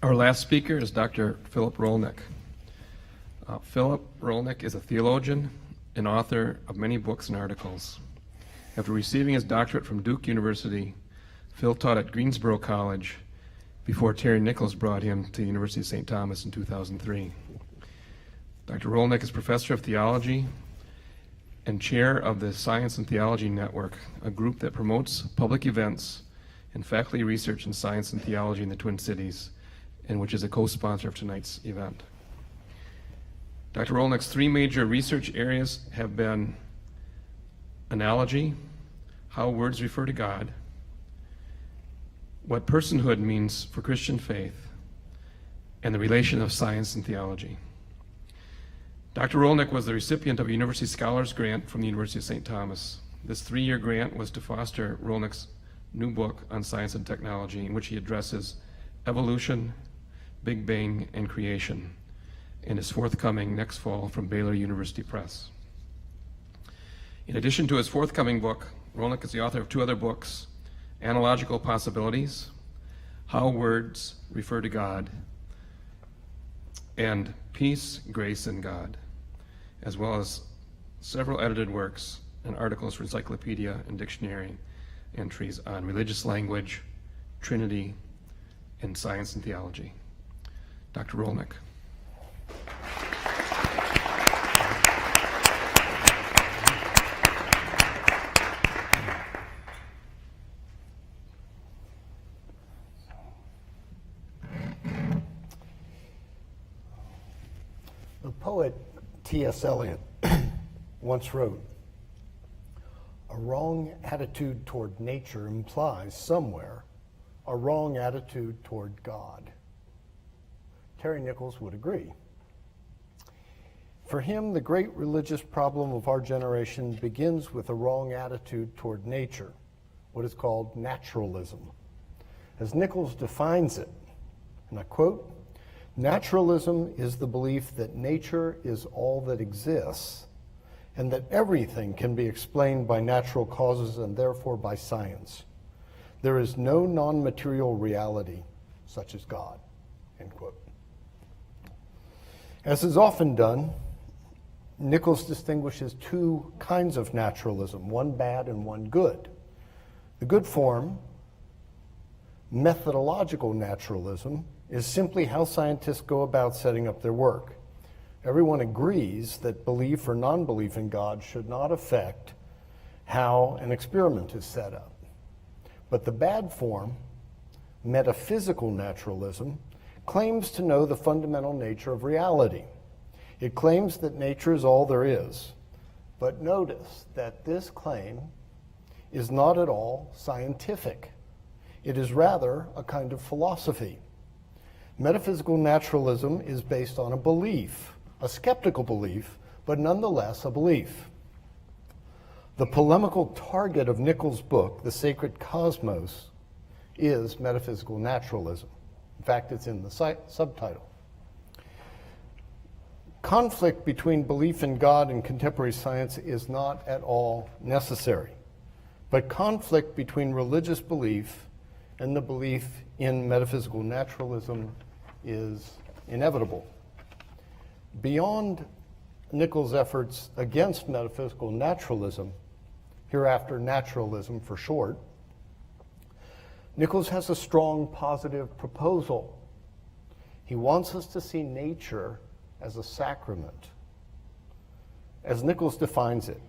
A: Our last speaker is Dr. Philip Rolnick. Philip Rolnick is a theologian and author of many books and articles. After receiving his doctorate from Duke University, Phil taught at Greensboro College before Terry Nichols brought him to the University of St. Thomas in 2003. Dr. Rolnick is professor of theology and chair of the Science and Theology Network, a group that promotes public events and faculty research in science and theology in the Twin Cities, and which is a co-sponsor of tonight's event. Dr. Rolnick's three major research areas have been analogy, how words refer to God, what personhood means for Christian faith, and the relation of science and theology. Dr. Rolnick was the recipient of a University Scholars Grant from the University of St. Thomas. This three-year grant was to foster Rolnick's new book on science and technology, in which he addresses evolution, Big Bang, and creation, and is forthcoming next fall from Baylor University Press. In addition to his forthcoming book, Rolnick is the author of two other books, Analogical Possibilities, How Words Refer to God, and Peace, Grace, and God, as well as several edited works and articles for encyclopedia and dictionary entries on religious language, Trinity, and science and theology. Dr. Rolnick.
D: The poet T.S. Eliot once wrote, "A wrong attitude toward nature implies somewhere a wrong attitude toward God." Terry Nichols would agree. For him, the great religious problem of our generation begins with a wrong attitude toward nature, what is called naturalism. As Nichols defines it, and I quote, "Naturalism is the belief that nature is all that exists and that everything can be explained by natural causes and therefore by science. There is no non-material reality such as God," end quote. As is often done, Nichols distinguishes two kinds of naturalism, one bad and one good. The good form, methodological naturalism, is simply how scientists go about setting up their work. Everyone agrees that belief or non-belief in God should not affect how an experiment is set up. But the bad form, metaphysical naturalism, claims to know the fundamental nature of reality. It claims that nature is all there is. But notice that this claim is not at all scientific. It is rather a kind of philosophy. Metaphysical naturalism is based on a belief, a skeptical belief, but nonetheless a belief. The polemical target of Nichols' book, The Sacred Cosmos, is metaphysical naturalism. In fact, it's in the subtitle. Conflict between belief in God and contemporary science is not at all necessary, but conflict between religious belief and the belief in metaphysical naturalism is inevitable. Beyond Nichols' efforts against metaphysical naturalism, hereafter naturalism for short, Nichols has a strong positive proposal. He wants us to see nature as a sacrament. As Nichols defines it,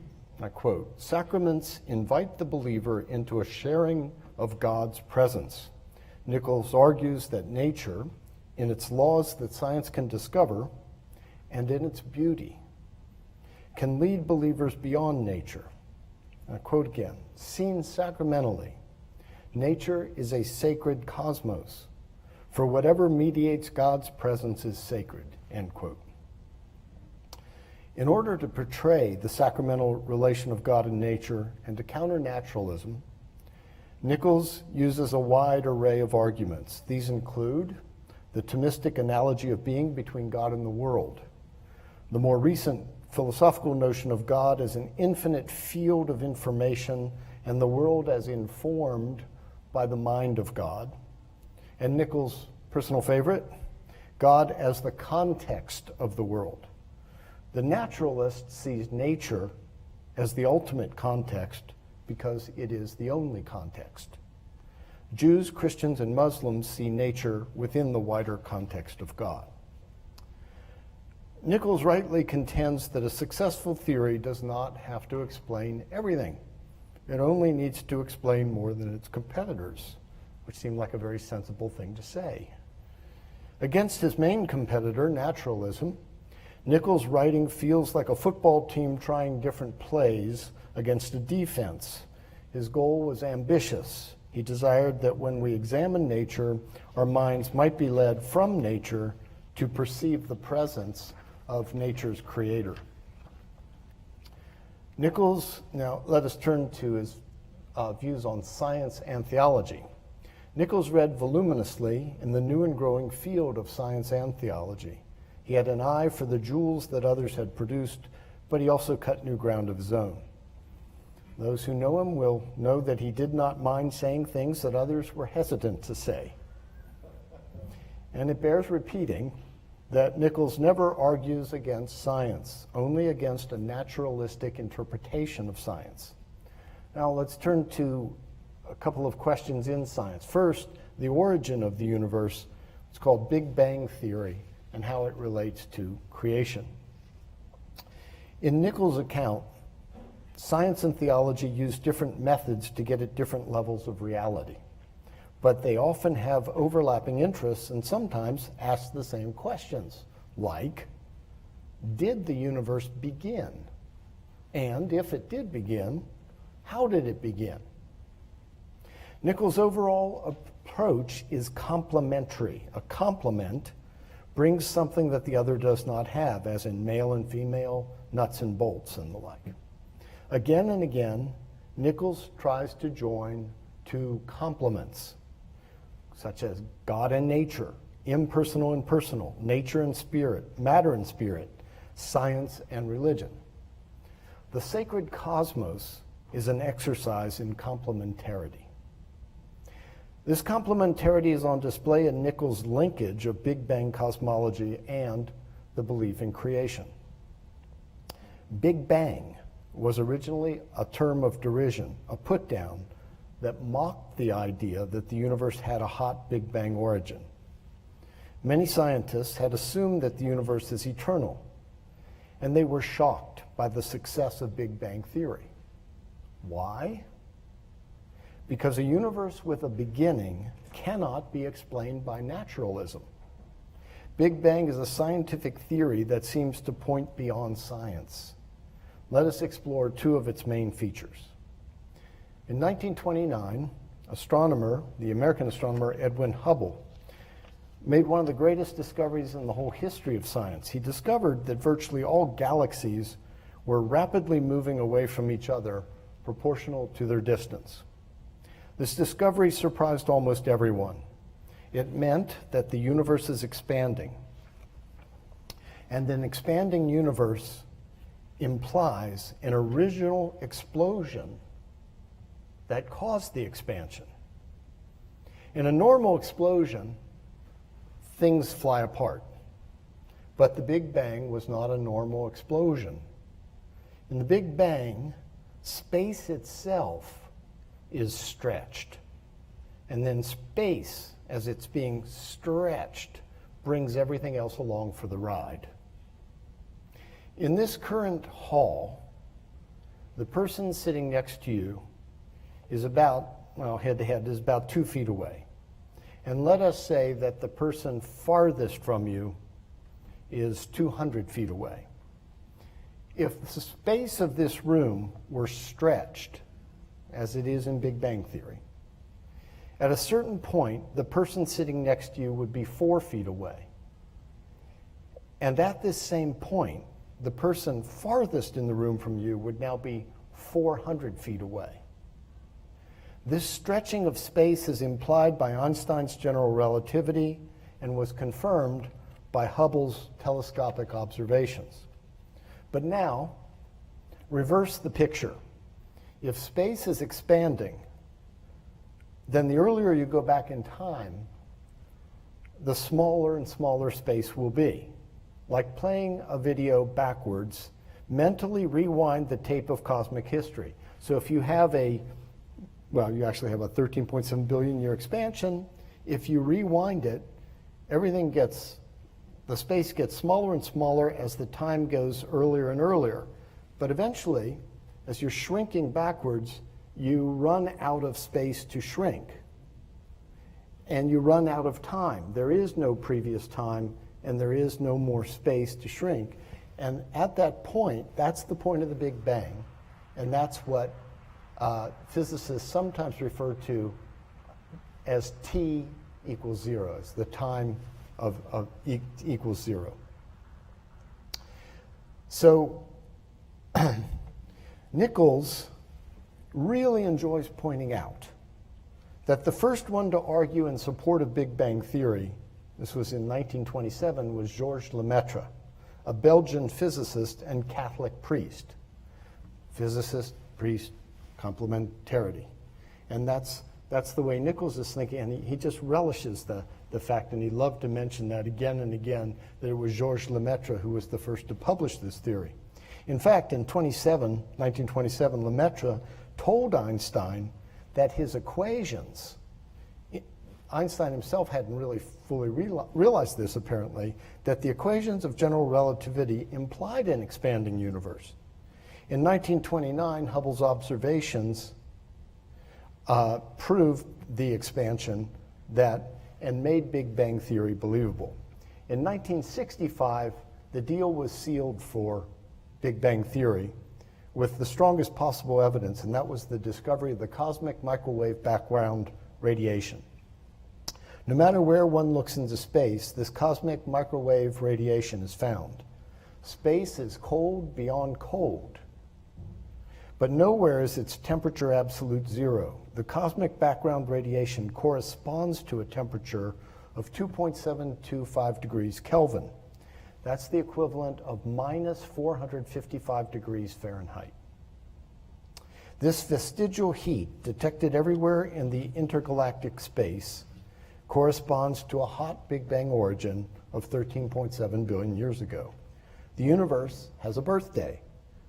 D: I quote, "Sacraments invite the believer into a sharing of God's presence." Nichols argues that nature, in its laws that science can discover, and in its beauty, can lead believers beyond nature. I quote again, "Seen sacramentally, nature is a sacred cosmos, for whatever mediates God's presence is sacred," end quote. In order to portray the sacramental relation of God and nature and to counter naturalism, Nichols uses a wide array of arguments. These include the Thomistic analogy of being between God and the world, the more recent philosophical notion of God as an infinite field of information and the world as informed by the mind of God, and Nichols' personal favorite, God as the context of the world. The naturalist sees nature as the ultimate context because it is the only context. Jews, Christians, and Muslims see nature within the wider context of God. Nichols rightly contends that a successful theory does not have to explain everything. It only needs to explain more than its competitors, which seemed like a very sensible thing to say. Against his main competitor, naturalism, Nichols' writing feels like a football team trying different plays against a defense. His goal was ambitious. He desired that when we examine nature, our minds might be led from nature to perceive the presence of nature's creator. Nichols, now let us turn to his views on science and theology. Nichols read voluminously in the new and growing field of science and theology. He had an eye for the jewels that others had produced, but he also cut new ground of his own. Those who know him will know that he did not mind saying things that others were hesitant to say. And it bears repeating that Nichols never argues against science, only against a naturalistic interpretation of science. Now let's turn to a couple of questions in science. First, the origin of the universe. It's called Big Bang theory and how it relates to creation. In Nichols' account, science and theology use different methods to get at different levels of reality, but they often have overlapping interests and sometimes ask the same questions, like, did the universe begin? And if it did begin, how did it begin? Nichols' overall approach is complementary. A complement brings something that the other does not have, as in male and female, nuts and bolts, and the like. Again and again, Nichols tries to join two complements, such as God and nature, impersonal and personal, nature and spirit, matter and spirit, science and religion. The sacred cosmos is an exercise in complementarity. This complementarity is on display in Nichols' linkage of Big Bang cosmology and the belief in creation. Big Bang was originally a term of derision, a put-down that mocked the idea that the universe had a hot Big Bang origin. Many scientists had assumed that the universe is eternal, and they were shocked by the success of Big Bang theory. Why? Because a universe with a beginning cannot be explained by naturalism. Big Bang is a scientific theory that seems to point beyond science. Let us explore two of its main features. In 1929, the American astronomer Edwin Hubble, made one of the greatest discoveries in the whole history of science. He discovered that virtually all galaxies were rapidly moving away from each other proportional to their distance. This discovery surprised almost everyone. It meant that the universe is expanding. And an expanding universe implies an original explosion that caused the expansion. In a normal explosion, things fly apart. But the Big Bang was not a normal explosion. In the Big Bang, space itself is stretched. And then space, as it's being stretched, brings everything else along for the ride. In this current hall, the person sitting next to you is about, head to head, is about 2 feet away. And let us say that the person farthest from you is 200 feet away. If the space of this room were stretched, as it is in Big Bang theory, at a certain point, the person sitting next to you would be 4 feet away. And at this same point, the person farthest in the room from you would now be 400 feet away. This stretching of space is implied by Einstein's general relativity and was confirmed by Hubble's telescopic observations. But now, reverse the picture. If space is expanding, then the earlier you go back in time, the smaller and smaller space will be. Like playing a video backwards, mentally rewind the tape of cosmic history. So if you have you actually have a 13.7 billion year expansion. If you rewind it, the space gets smaller and smaller as the time goes earlier and earlier. But eventually, as you're shrinking backwards, you run out of space to shrink. And you run out of time. There is no previous time, and there is no more space to shrink. And at that point, that's the point of the Big Bang, and that's what physicists sometimes refer to as t equals 0, as the time of equals 0. So Nichols really enjoys pointing out that the first one to argue in support of Big Bang theory, this was in 1927, was Georges Lemaitre, a Belgian physicist and Catholic priest. Physicist, priest, complementarity. And that's the way Nichols is thinking, and he just relishes the fact, and he loved to mention that again and again, that it was Georges Lemaitre who was the first to publish this theory. In fact, in 1927, Lemaitre told Einstein that his equations, Einstein himself hadn't really fully realized this apparently, that the equations of general relativity implied an expanding universe. In 1929, Hubble's observations proved the expansion and made Big Bang theory believable. In 1965, the deal was sealed for Big Bang theory with the strongest possible evidence, and that was the discovery of the cosmic microwave background radiation. No matter where one looks into space, this cosmic microwave radiation is found. Space is cold beyond cold, but nowhere is its temperature absolute 0. The cosmic background radiation corresponds to a temperature of 2.725 degrees Kelvin. That's the equivalent of minus 455 degrees Fahrenheit. This vestigial heat, detected everywhere in the intergalactic space, corresponds to a hot Big Bang origin of 13.7 billion years ago. The universe has a birthday,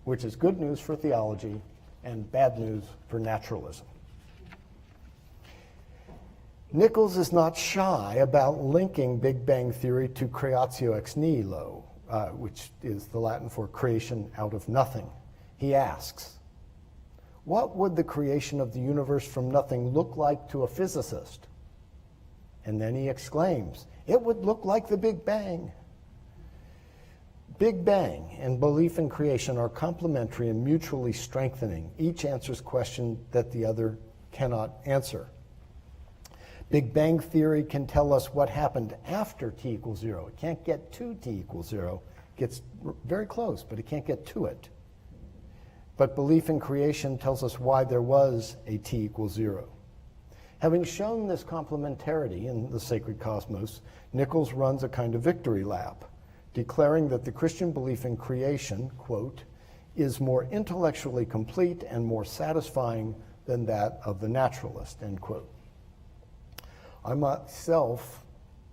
D: which is good news for theology and bad news for naturalism. Nichols is not shy about linking Big Bang theory to creatio ex nihilo, which is the Latin for creation out of nothing. He asks, what would the creation of the universe from nothing look like to a physicist? And then he exclaims, it would look like the Big Bang. Big Bang and belief in creation are complementary and mutually strengthening. Each answers questions that the other cannot answer. Big Bang theory can tell us what happened after t equals 0. It can't get to t equals 0. It gets very close, but it can't get to it. But belief in creation tells us why there was a t equals 0. Having shown this complementarity in the sacred cosmos, Nichols runs a kind of victory lap, declaring that the Christian belief in creation, quote, is more intellectually complete and more satisfying than that of the naturalist, end quote. I myself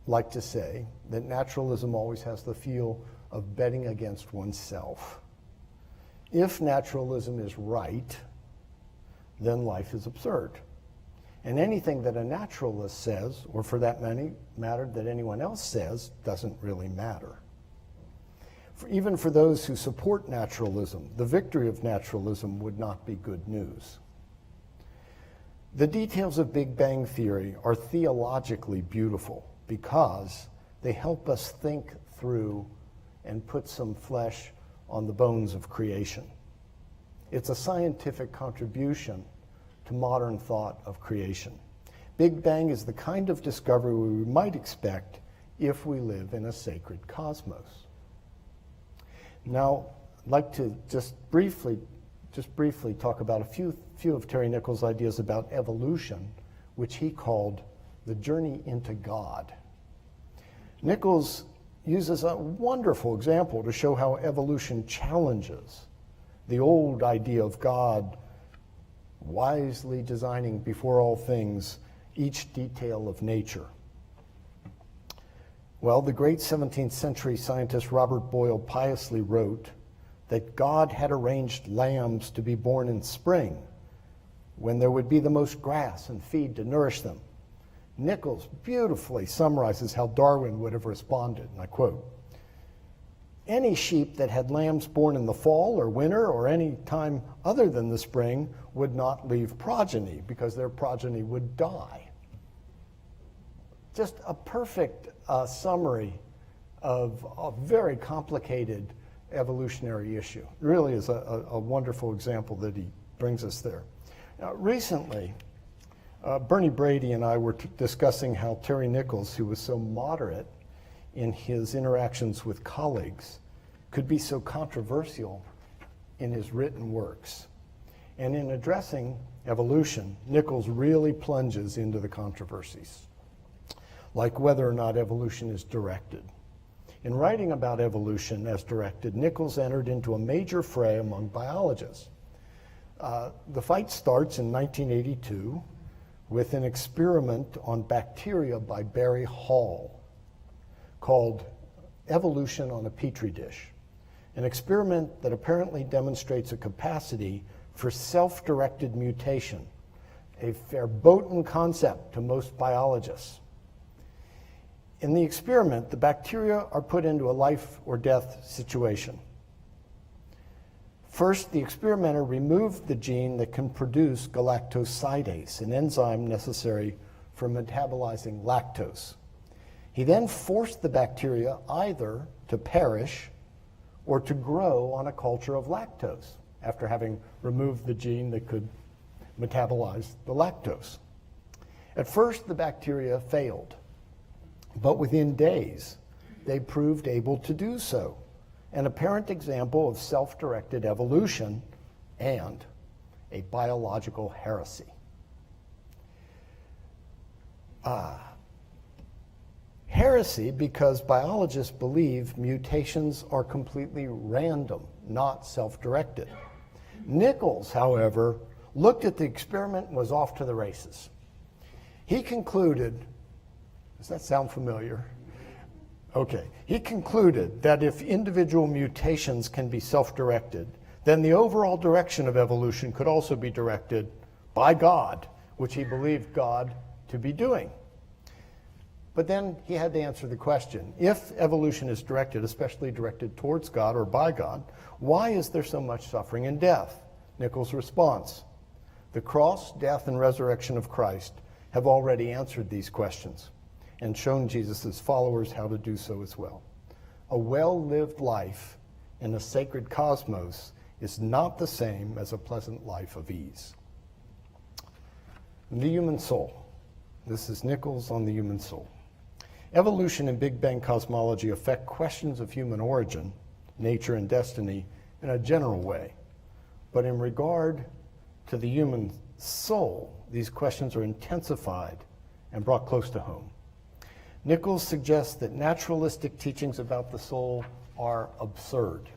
D: like to say that naturalism always has the feel of betting against oneself. If naturalism is right, then life is absurd. And anything that a naturalist says, or for that matter that anyone else says, doesn't really matter. Even for those who support naturalism, the victory of naturalism would not be good news. The details of Big Bang theory are theologically beautiful because they help us think through and put some flesh on the bones of creation. It's a scientific contribution to modern thought of creation. Big Bang is the kind of discovery we might expect if we live in a sacred cosmos. Now, I'd like to just briefly talk about a few of Terry Nichols' ideas about evolution, which he called the journey into God. Nichols uses a wonderful example to show how evolution challenges the old idea of God wisely designing before all things each detail of nature. Well, the great 17th century scientist Robert Boyle piously wrote that God had arranged lambs to be born in spring when there would be the most grass and feed to nourish them. Nichols beautifully summarizes how Darwin would have responded, and I quote, "Any sheep that had lambs born in the fall or winter or any time other than the spring would not leave progeny because their progeny would die." Just a perfect summary of a very complicated evolutionary issue. It really is a wonderful example that he brings us there. Now, recently, Bernie Brady and I were discussing how Terry Nichols, who was so moderate in his interactions with colleagues, could be so controversial in his written works. And in addressing evolution, Nichols really plunges into the controversies, like whether or not evolution is directed. In writing about evolution as directed, Nichols entered into a major fray among biologists. The fight starts in 1982 with an experiment on bacteria by Barry Hall called Evolution on a Petri Dish, an experiment that apparently demonstrates a capacity for self-directed mutation, a verboten concept to most biologists. In the experiment, the bacteria are put into a life or death situation. First, the experimenter removed the gene that can produce galactosidase, an enzyme necessary for metabolizing lactose. He then forced the bacteria either to perish or to grow on a culture of lactose after having removed the gene that could metabolize the lactose. At first, the bacteria failed, but within days, they proved able to do so, an apparent example of self-directed evolution and a biological heresy. Heresy because biologists believe mutations are completely random, not self-directed. Nichols, however, looked at the experiment and was off to the races. He concluded, does that sound familiar? Okay. He concluded that if individual mutations can be self-directed, then the overall direction of evolution could also be directed by God, which he believed God to be doing. But then he had to answer the question, if evolution is directed, especially directed towards God or by God, why is there so much suffering and death? Nichols' response, the cross, death, and resurrection of Christ have already answered these questions and shown Jesus' followers how to do so as well. A well-lived life in a sacred cosmos is not the same as a pleasant life of ease. The human soul. This is Nichols on the human soul. Evolution and Big Bang cosmology affect questions of human origin, nature, and destiny in a general way. But in regard to the human soul, these questions are intensified and brought close to home. Nichols suggests that naturalistic teachings about the soul are absurd.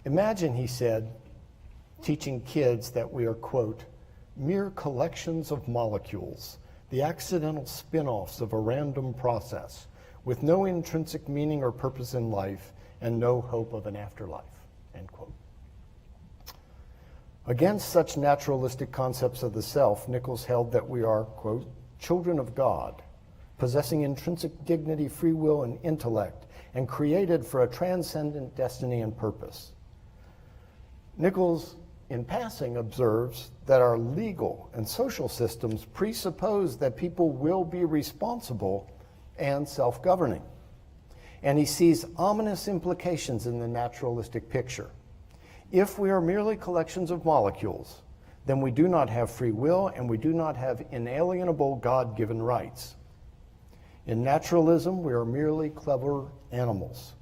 D: Imagine, he said, teaching kids that we are, quote, mere collections of molecules, the accidental spin-offs of a random process, with no intrinsic meaning or purpose in life and no hope of an afterlife, end quote. Against such naturalistic concepts of the self, Nichols held that we are, quote, children of God, possessing intrinsic dignity, free will, and intellect, and created for a transcendent destiny and purpose. Nichols, in passing, observes that our legal and social systems presuppose that people will be responsible and self-governing. And he sees ominous implications in the naturalistic picture. If we are merely collections of molecules, then we do not have free will and we do not have inalienable God-given rights. In naturalism, we are merely clever animals.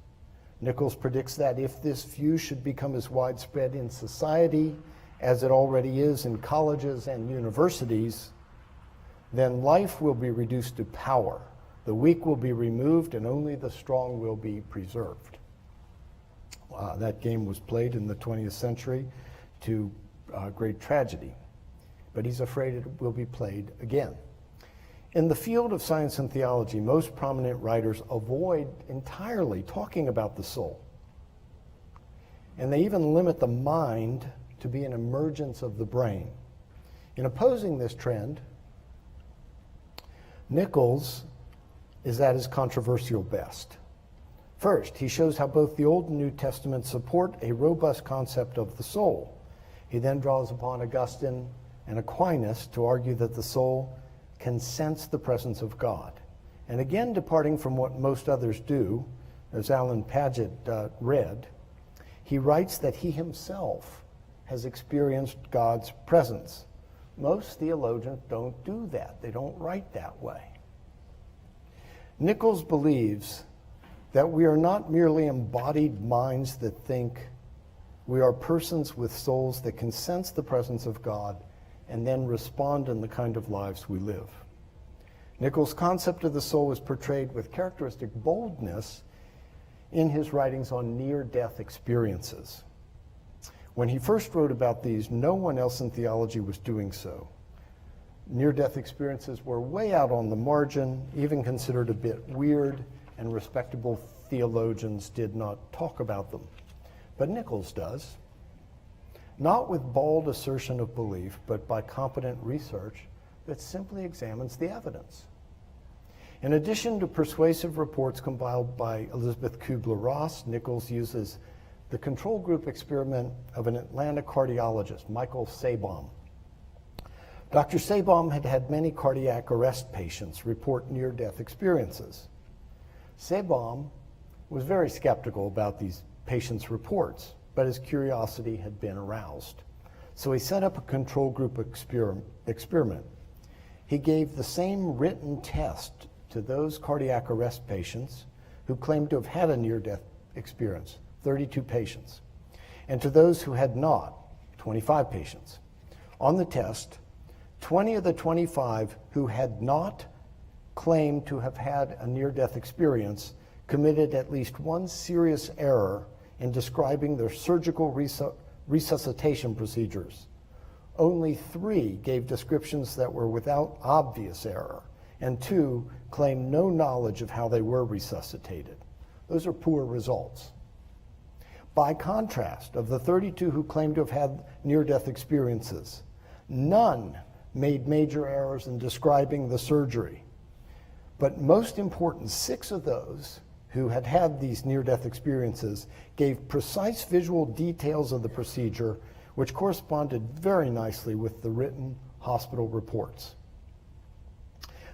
D: Nichols predicts that if this view should become as widespread in society as it already is in colleges and universities, then life will be reduced to power. The weak will be removed and only the strong will be preserved. That game was played in the 20th century to great tragedy, but he's afraid it will be played again. In the field of science and theology, most prominent writers avoid entirely talking about the soul. And they even limit the mind to be an emergence of the brain. In opposing this trend, Nichols is at his controversial best. First, he shows how both the Old and New Testament support a robust concept of the soul. He then draws upon Augustine and Aquinas to argue that the soul can sense the presence of God. And again, departing from what most others do, as Alan Padgett read, he writes that he himself has experienced God's presence. Most theologians don't do that. They don't write that way. Nichols believes that we are not merely embodied minds that think. We are persons with souls that can sense the presence of God and then respond in the kind of lives we live. Nichols' concept of the soul is portrayed with characteristic boldness in his writings on near-death experiences. When he first wrote about these, no one else in theology was doing so. Near-death experiences were way out on the margin, even considered a bit weird, and respectable theologians did not talk about them. But Nichols does, not with bold assertion of belief, but by competent research that simply examines the evidence. In addition to persuasive reports compiled by Elizabeth Kubler-Ross, Nichols uses the control group experiment of an Atlanta cardiologist, Michael Sabom. Dr. Sabom had had many cardiac arrest patients report near-death experiences. Sabom was very skeptical about these patients' reports, but his curiosity had been aroused. So he set up a control group experiment. He gave the same written test to those cardiac arrest patients who claimed to have had a near-death experience, 32 patients, and to those who had not, 25 patients. On the test, 20 of the 25 who had not claimed to have had a near-death experience committed at least one serious error in describing their surgical resuscitation procedures. Only 3 gave descriptions that were without obvious error, and 2 claimed no knowledge of how they were resuscitated. Those are poor results. By contrast, of the 32 who claimed to have had near-death experiences, none made major errors in describing the surgery. But most important, 6 of those who had had these near-death experiences gave precise visual details of the procedure, which corresponded very nicely with the written hospital reports.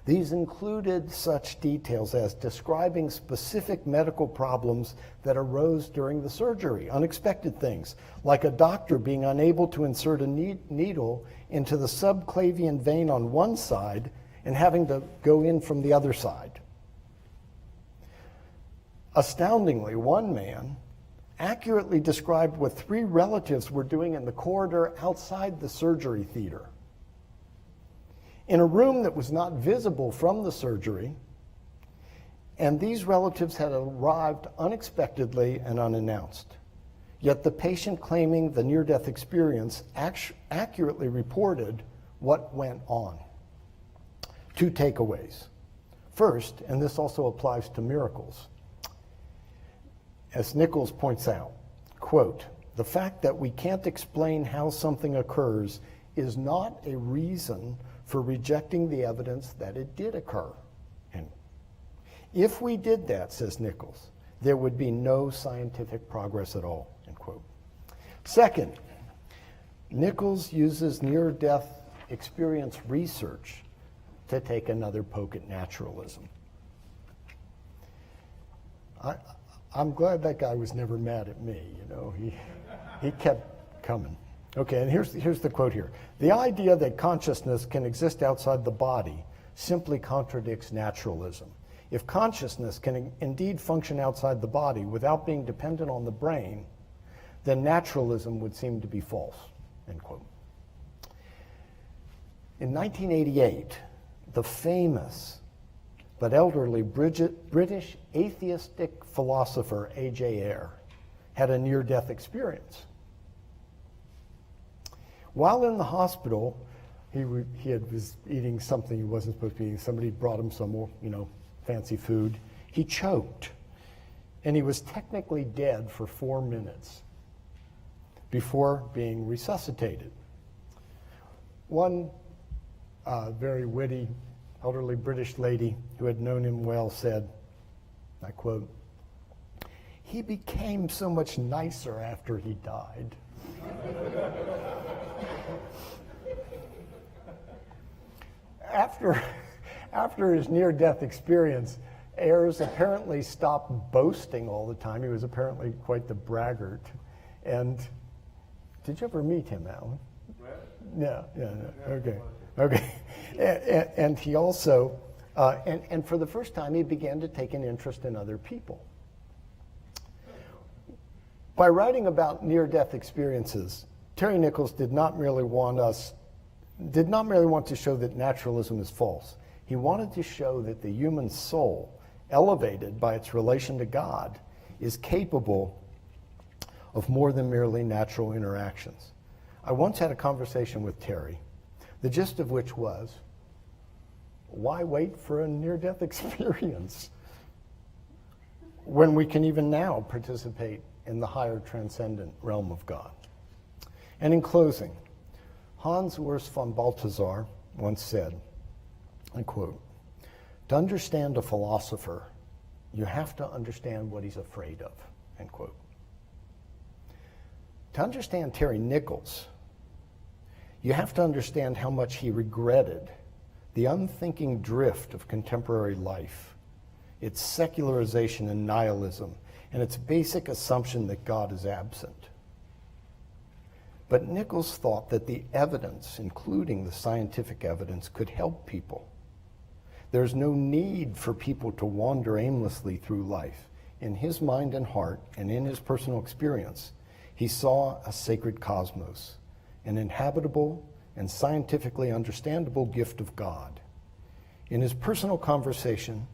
D: These included such details as describing specific medical problems that arose during the surgery, unexpected things, like a doctor being unable to insert a needle into the subclavian vein on one side and having to go in from the other side. Astoundingly, one man accurately described what 3 relatives were doing in the corridor outside the surgery theater. In a room that was not visible from the surgery, and these relatives had arrived unexpectedly and unannounced. Yet the patient claiming the near-death experience accurately reported what went on. 2 takeaways. First, and this also applies to miracles, as Nichols points out, quote, "The fact that we can't explain how something occurs is not a reason for rejecting the evidence that it did occur." And if we did that, says Nichols, there would be no scientific progress at all, end quote. Second, Nichols uses near-death experience research to take another poke at naturalism. I'm glad that guy was never mad at me, you know, he kept coming. Okay, and here's the quote here. "The idea that consciousness can exist outside the body simply contradicts naturalism. If consciousness can indeed function outside the body without being dependent on the brain, then naturalism would seem to be false," end quote. In 1988, the famous but elderly British atheistic philosopher A.J. Ayer had a near-death experience. While in the hospital, he was eating something he wasn't supposed to be eating. Somebody brought him some more, fancy food. He choked, and he was technically dead for 4 minutes before being resuscitated. One very witty elderly British lady who had known him well said, I quote, "He became so much nicer after he died." After his near-death experience, Ayers apparently stopped boasting all the time. He was apparently quite the braggart. And did you ever meet him, Alan? Yeah, okay. And he also, and for the first time, he began to take an interest in other people. By writing about near-death experiences, Terry Nichols did not merely want to show that naturalism is false. He wanted to show that the human soul, elevated by its relation to God, is capable of more than merely natural interactions. I once had a conversation with Terry, the gist of which was, why wait for a near-death experience when we can even now participate in the higher transcendent realm of God? And in closing, Hans Urs von Balthasar once said, I quote, "To understand a philosopher, you have to understand what he's afraid of," end quote. To understand Terry Nichols, you have to understand how much he regretted the unthinking drift of contemporary life, its secularization and nihilism, and its basic assumption that God is absent. But Nichols thought that the evidence, including the scientific evidence, could help people. There's no need for people to wander aimlessly through life. In his mind and heart, and in his personal experience, he saw a sacred cosmos, an inhabitable and scientifically understandable gift of God. In his personal conversation,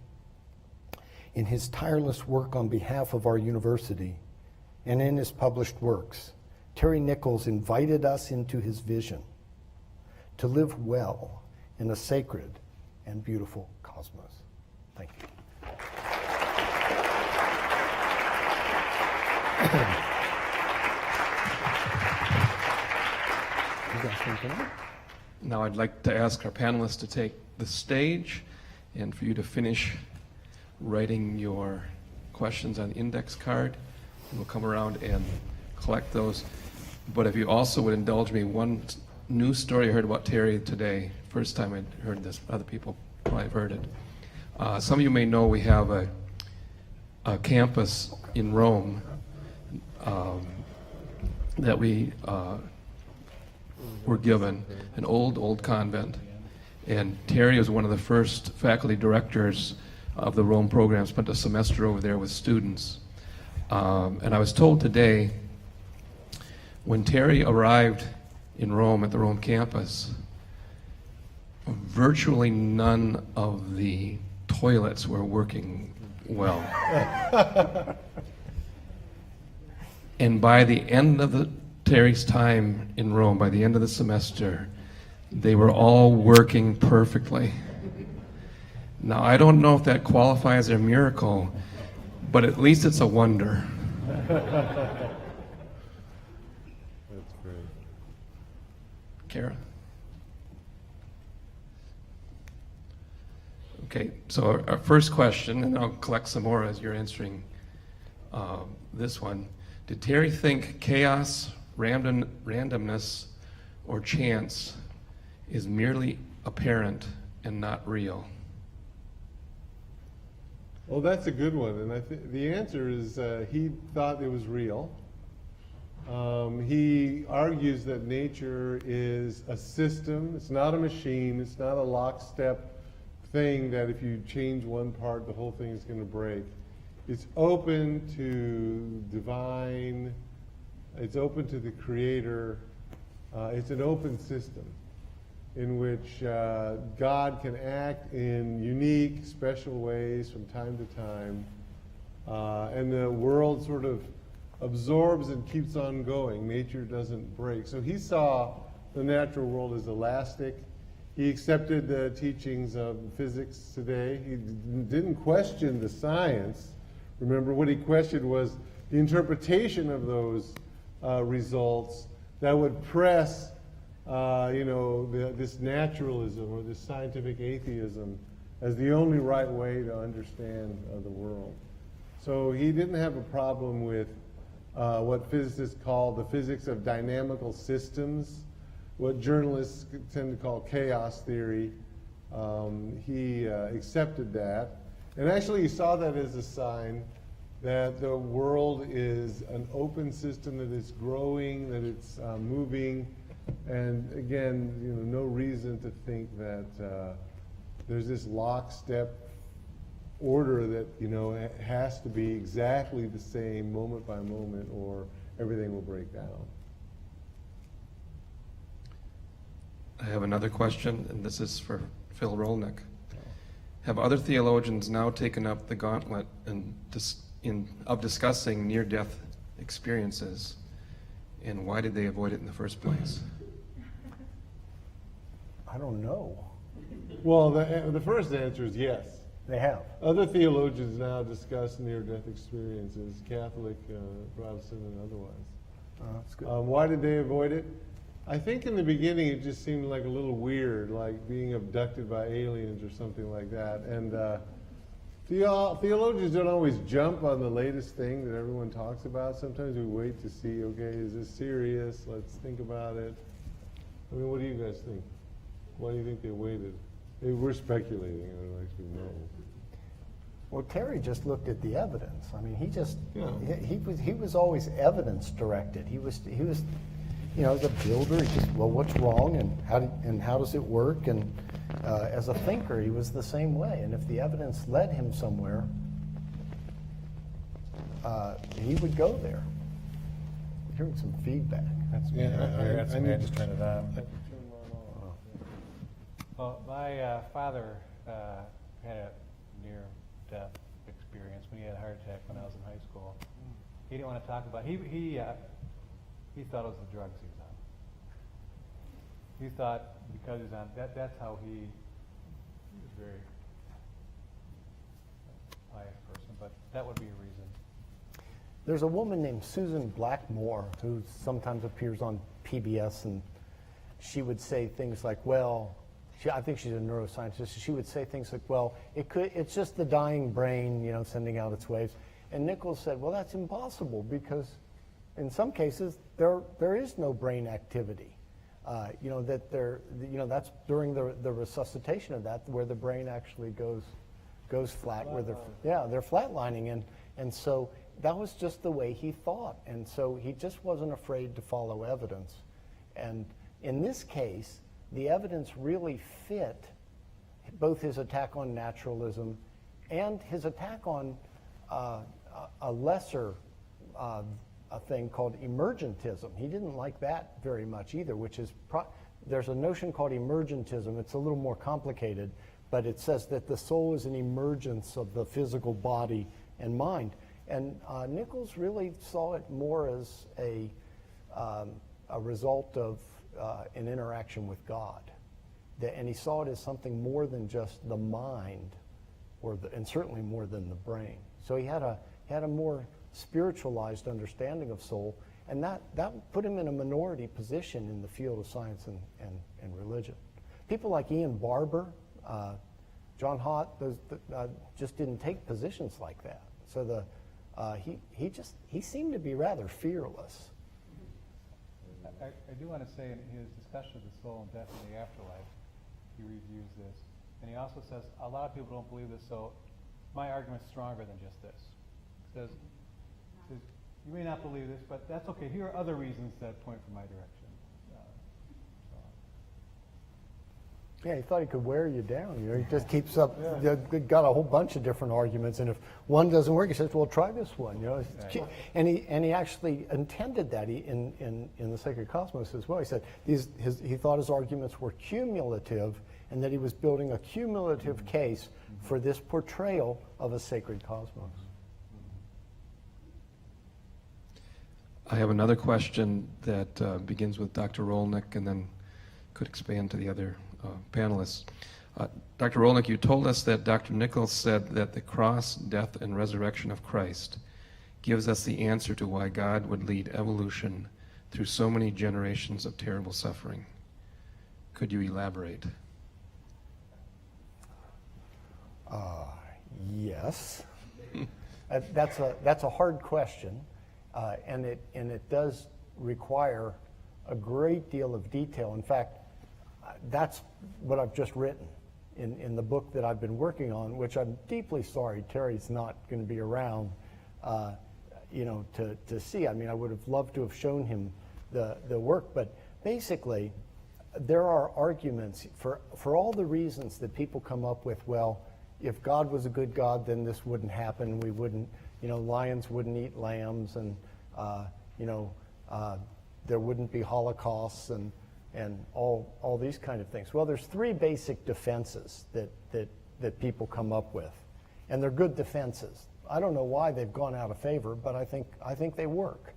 D: in his tireless work on behalf of our university, and in his published works, Terry Nichols invited us into his vision to live well in a sacred and beautiful cosmos. Thank you. You guys think of it?
A: Now I'd like to ask our panelists to take the stage and for you to finish writing your questions on the index card. And we'll come around and collect those. But if you also would indulge me, one news story I heard about Terry today, first time I'd heard this, other people probably have heard it. Some of you may know we have a campus in Rome that we were given, an old convent. And Terry was one of the first faculty directors of the Rome program, spent a semester over there with students. And I was told today, when Terry arrived in Rome at the Rome campus, virtually none of the toilets were working well. And by the end of Terry's time in Rome, by the end of the semester, they were all working perfectly. Now, I don't know if that qualifies as a miracle, but at least it's a wonder.
C: That's great.
A: Kara? Okay, so our first question, and I'll collect some more as you're answering this one. Did Terry think chaos, randomness, or chance is merely apparent and not real?
C: Well, that's a good one, and I think the answer is he thought it was real. He argues that nature is a system. It's not a machine. It's not a lockstep thing that if you change one part, the whole thing is going to break. It's open to divine. It's open to the Creator. It's an open system in which God can act in unique, special ways from time to time, and the world sort of absorbs and keeps on going. Nature doesn't break. So he saw the natural world as elastic. He accepted the teachings of physics today. He didn't question the science. Remember, what he questioned was the interpretation of those results that would press this naturalism or this scientific atheism as the only right way to understand the world. So he didn't have a problem with what physicists call the physics of dynamical systems, what journalists tend to call chaos theory. He accepted that. And actually he saw that as a sign that the world is an open system, that it's growing, that it's moving, and again, no reason to think that there's this lockstep order that it has to be exactly the same moment by moment, or everything will break down.
A: I have another question, and this is for Phil Rolnick. Have other theologians now taken up the gauntlet of discussing near-death experiences, and why did they avoid it in the first place?
D: I don't know.
C: Well, the first answer is yes.
D: They have.
C: Other theologians now discuss near-death experiences, Catholic, Protestant, and otherwise.
D: That's good.
C: Why did they avoid it? I think in the beginning it just seemed like a little weird, like being abducted by aliens or something like that. And theologians don't always jump on the latest thing that everyone talks about. Sometimes we wait to see, okay, is this serious? Let's think about it. I mean, what do you guys think? Why do you think they waited? We're speculating. I don't actually know.
D: Well, Terry just looked at the evidence. I mean,
C: Yeah.
D: he was always evidence directed. He was as a builder, he just, well, what's wrong and how does it work? And as a thinker, he was the same way. And if the evidence led him somewhere, he would go there. I'm hearing some feedback.
B: That's me.
C: I need
B: just turn it on.
E: Well, my father had a near-death experience when he had a heart attack when I was in high school. He didn't want to talk about it. He thought it was the drugs he was on. He thought because he was on that's how he was a very pious person, but that would be a reason.
D: There's a woman named Susan Blackmore who sometimes appears on PBS, and she would say things like, well, I think she's a neuroscientist. She would say things like, well, it's just the dying brain, sending out its waves. And Nichols said, well, that's impossible because in some cases there is no brain activity. That's during the resuscitation of that where the brain actually goes flat, where they're flatlining, and so that was just the way he thought, and so he just wasn't afraid to follow evidence. And in this case, the evidence really fit both his attack on naturalism and his attack on a lesser a thing called emergentism. He didn't like that very much either, which is, there's a notion called emergentism. It's a little more complicated, but it says that the soul is an emergence of the physical body and mind. And Nichols really saw it more as a result of an interaction with God. And he saw it as something more than just the mind, and certainly more than the brain. So he had a more spiritualized understanding of soul, and that put him in a minority position in the field of science and religion. People like Ian Barber, John Hott, those just didn't take positions like that. So he seemed to be rather fearless.
E: I do want to say in his discussion of the soul and death and the afterlife, he reviews this, and he also says a lot of people don't believe this, so my argument is stronger than just this. He says, you may not believe this, but that's okay. Here are other reasons that point from my direction.
D: Yeah, he thought he could wear you down. He just keeps up. Got a whole bunch of different arguments, and if one doesn't work, he says, "Well, try this one."
E: Right.
D: And he actually intended that. In the Sacred Cosmos as well. He said he thought his arguments were cumulative, and that he was building a cumulative case for this portrayal of a sacred cosmos.
A: I have another question that begins with Dr. Rolnick and then could expand to the other panelists. Dr. Rolnick, you told us that Dr. Nichols said that the cross, death, and resurrection of Christ gives us the answer to why God would lead evolution through so many generations of terrible suffering. Could you elaborate?
D: Yes. That's a hard question, and it does require a great deal of detail. In fact, that's what I've just written in the book that I've been working on, which I'm deeply sorry Terry's not going to be around to see. I mean, I would have loved to have shown him the work, but basically, there are arguments for all the reasons that people come up with. Well, if God was a good God, then this wouldn't happen. We wouldn't, lions wouldn't eat lambs, and there wouldn't be holocausts and all these kind of things. Well, there's three basic defenses that people come up with, and they're good defenses. I don't know why they've gone out of favor, but I think they work.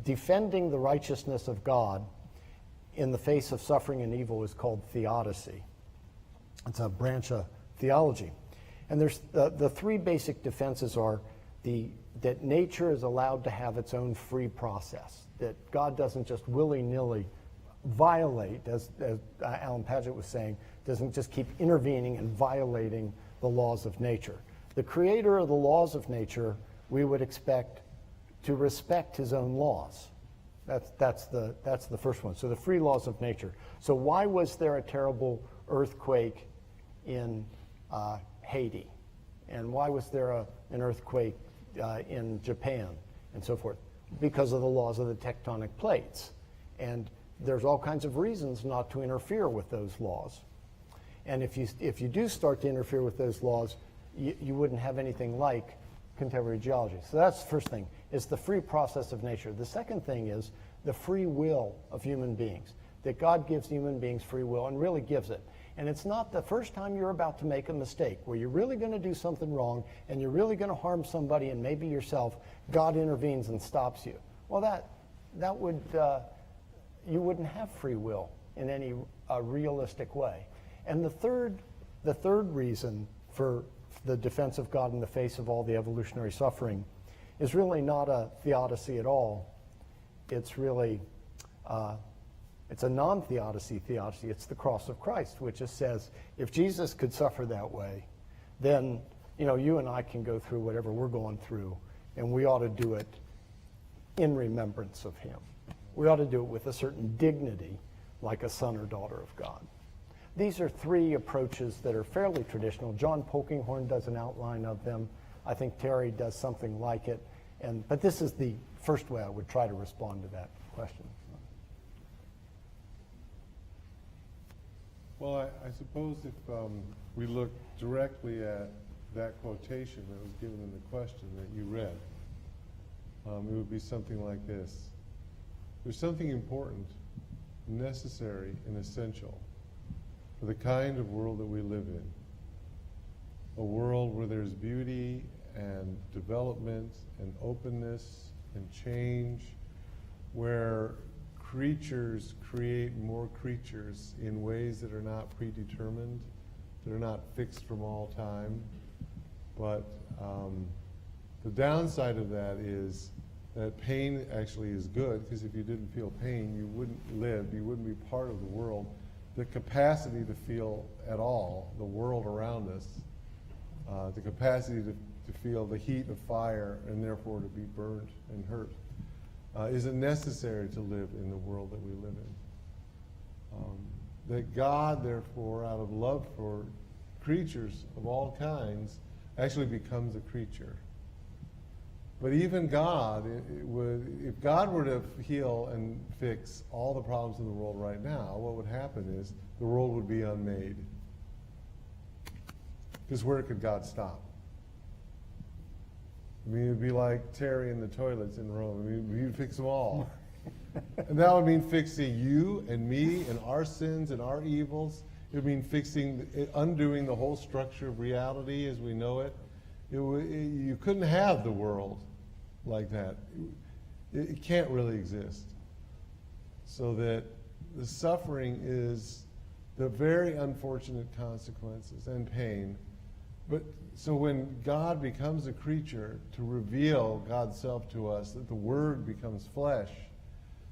D: Defending the righteousness of God in the face of suffering and evil is called theodicy. It's a branch of theology. And there's the three basic defenses are that nature is allowed to have its own free process, that God doesn't just willy-nilly violate, as Alan Padgett was saying, doesn't just keep intervening and violating the laws of nature. The creator of the laws of nature, we would expect to respect his own laws. That's the first one. So the free laws of nature. So why was there a terrible earthquake in Haiti? And why was there an earthquake in Japan and so forth? Because of the laws of the tectonic plates. And there's all kinds of reasons not to interfere with those laws. And if you do start to interfere with those laws, you wouldn't have anything like contemporary geology. So that's the first thing, is the free process of nature. The second thing is the free will of human beings, that God gives human beings free will and really gives it. And it's not the first time you're about to make a mistake where you're really going to do something wrong and you're really going to harm somebody and maybe yourself, God intervenes and stops you. Well, that would, you wouldn't have free will in any realistic way. And the third reason for the defense of God in the face of all the evolutionary suffering is really not a theodicy at all. It's really, it's a non-theodicy theodicy. It's the cross of Christ, which just says, if Jesus could suffer that way, then you and I can go through whatever we're going through, and we ought to do it in remembrance of him. We ought to do it with a certain dignity, like a son or daughter of God. These are three approaches that are fairly traditional. John Polkinghorne does an outline of them. I think Terry does something like it. But this is the first way I would try to respond to that question.
C: Well, I suppose if we look directly at that quotation that was given in the question that you read, it would be something like this. There's something important, necessary, and essential for the kind of world that we live in. A world where there's beauty and development and openness and change, where creatures create more creatures in ways that are not predetermined, that are not fixed from all time. But the downside of that is that pain actually is good, because if you didn't feel pain, you wouldn't live, you wouldn't be part of the world. The capacity to feel at all the world around us, the capacity to feel the heat of fire and therefore to be burned and hurt, isn't necessary to live in the world that we live in. That God, therefore, out of love for creatures of all kinds, actually becomes a creature. But even God, if God were to heal and fix all the problems in the world right now, what would happen is the world would be unmade. Because where could God stop? I mean, it would be like Terry and the toilets in Rome. I mean, you'd fix them all. And that would mean fixing you and me and our sins and our evils. It would mean undoing the whole structure of reality as we know it. You couldn't have the world like that. It can't really exist. So that the suffering is the very unfortunate consequences and pain. But so when God becomes a creature to reveal God's self to us, that the Word becomes flesh,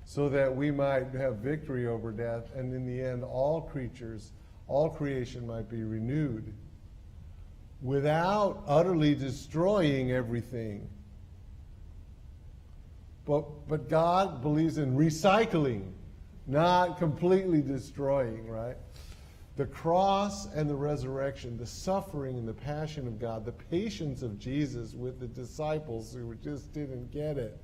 C: so that we might have victory over death, and in the end all creatures, all creation might be renewed without utterly destroying everything. But God believes in recycling, not completely destroying, right? The cross and the resurrection, the suffering and the passion of God, the patience of Jesus with the disciples who just didn't get it,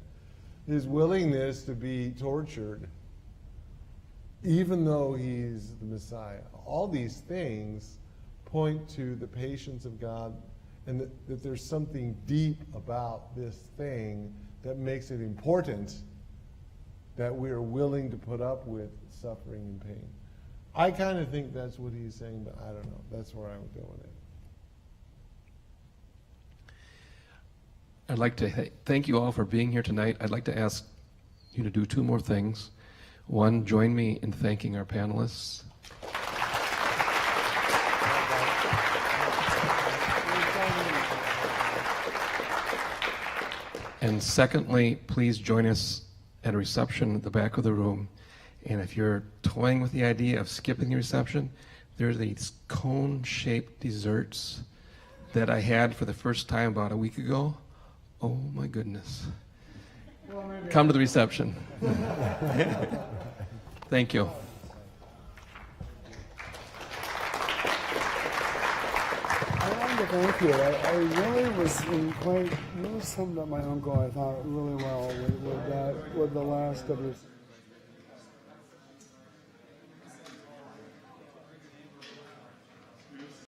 C: his willingness to be tortured, even though he's the Messiah. All these things point to the patience of God, and that there's something deep about this thing that makes it important that we are willing to put up with suffering and pain. I kind of think that's what he's saying, but I don't know. That's where I would go with it.
A: I'd like to thank you all for being here tonight. I'd like to ask you to do two more things. One, join me in thanking our panelists. And secondly, please join us at a reception at the back of the room. And if you're toying with the idea of skipping the reception, there's these cone-shaped desserts that I had for the first time about a week ago. Oh my goodness. Come to the reception. Thank you.
F: I wanted to thank you. I really was really summed up my uncle, I thought, really well with the last of his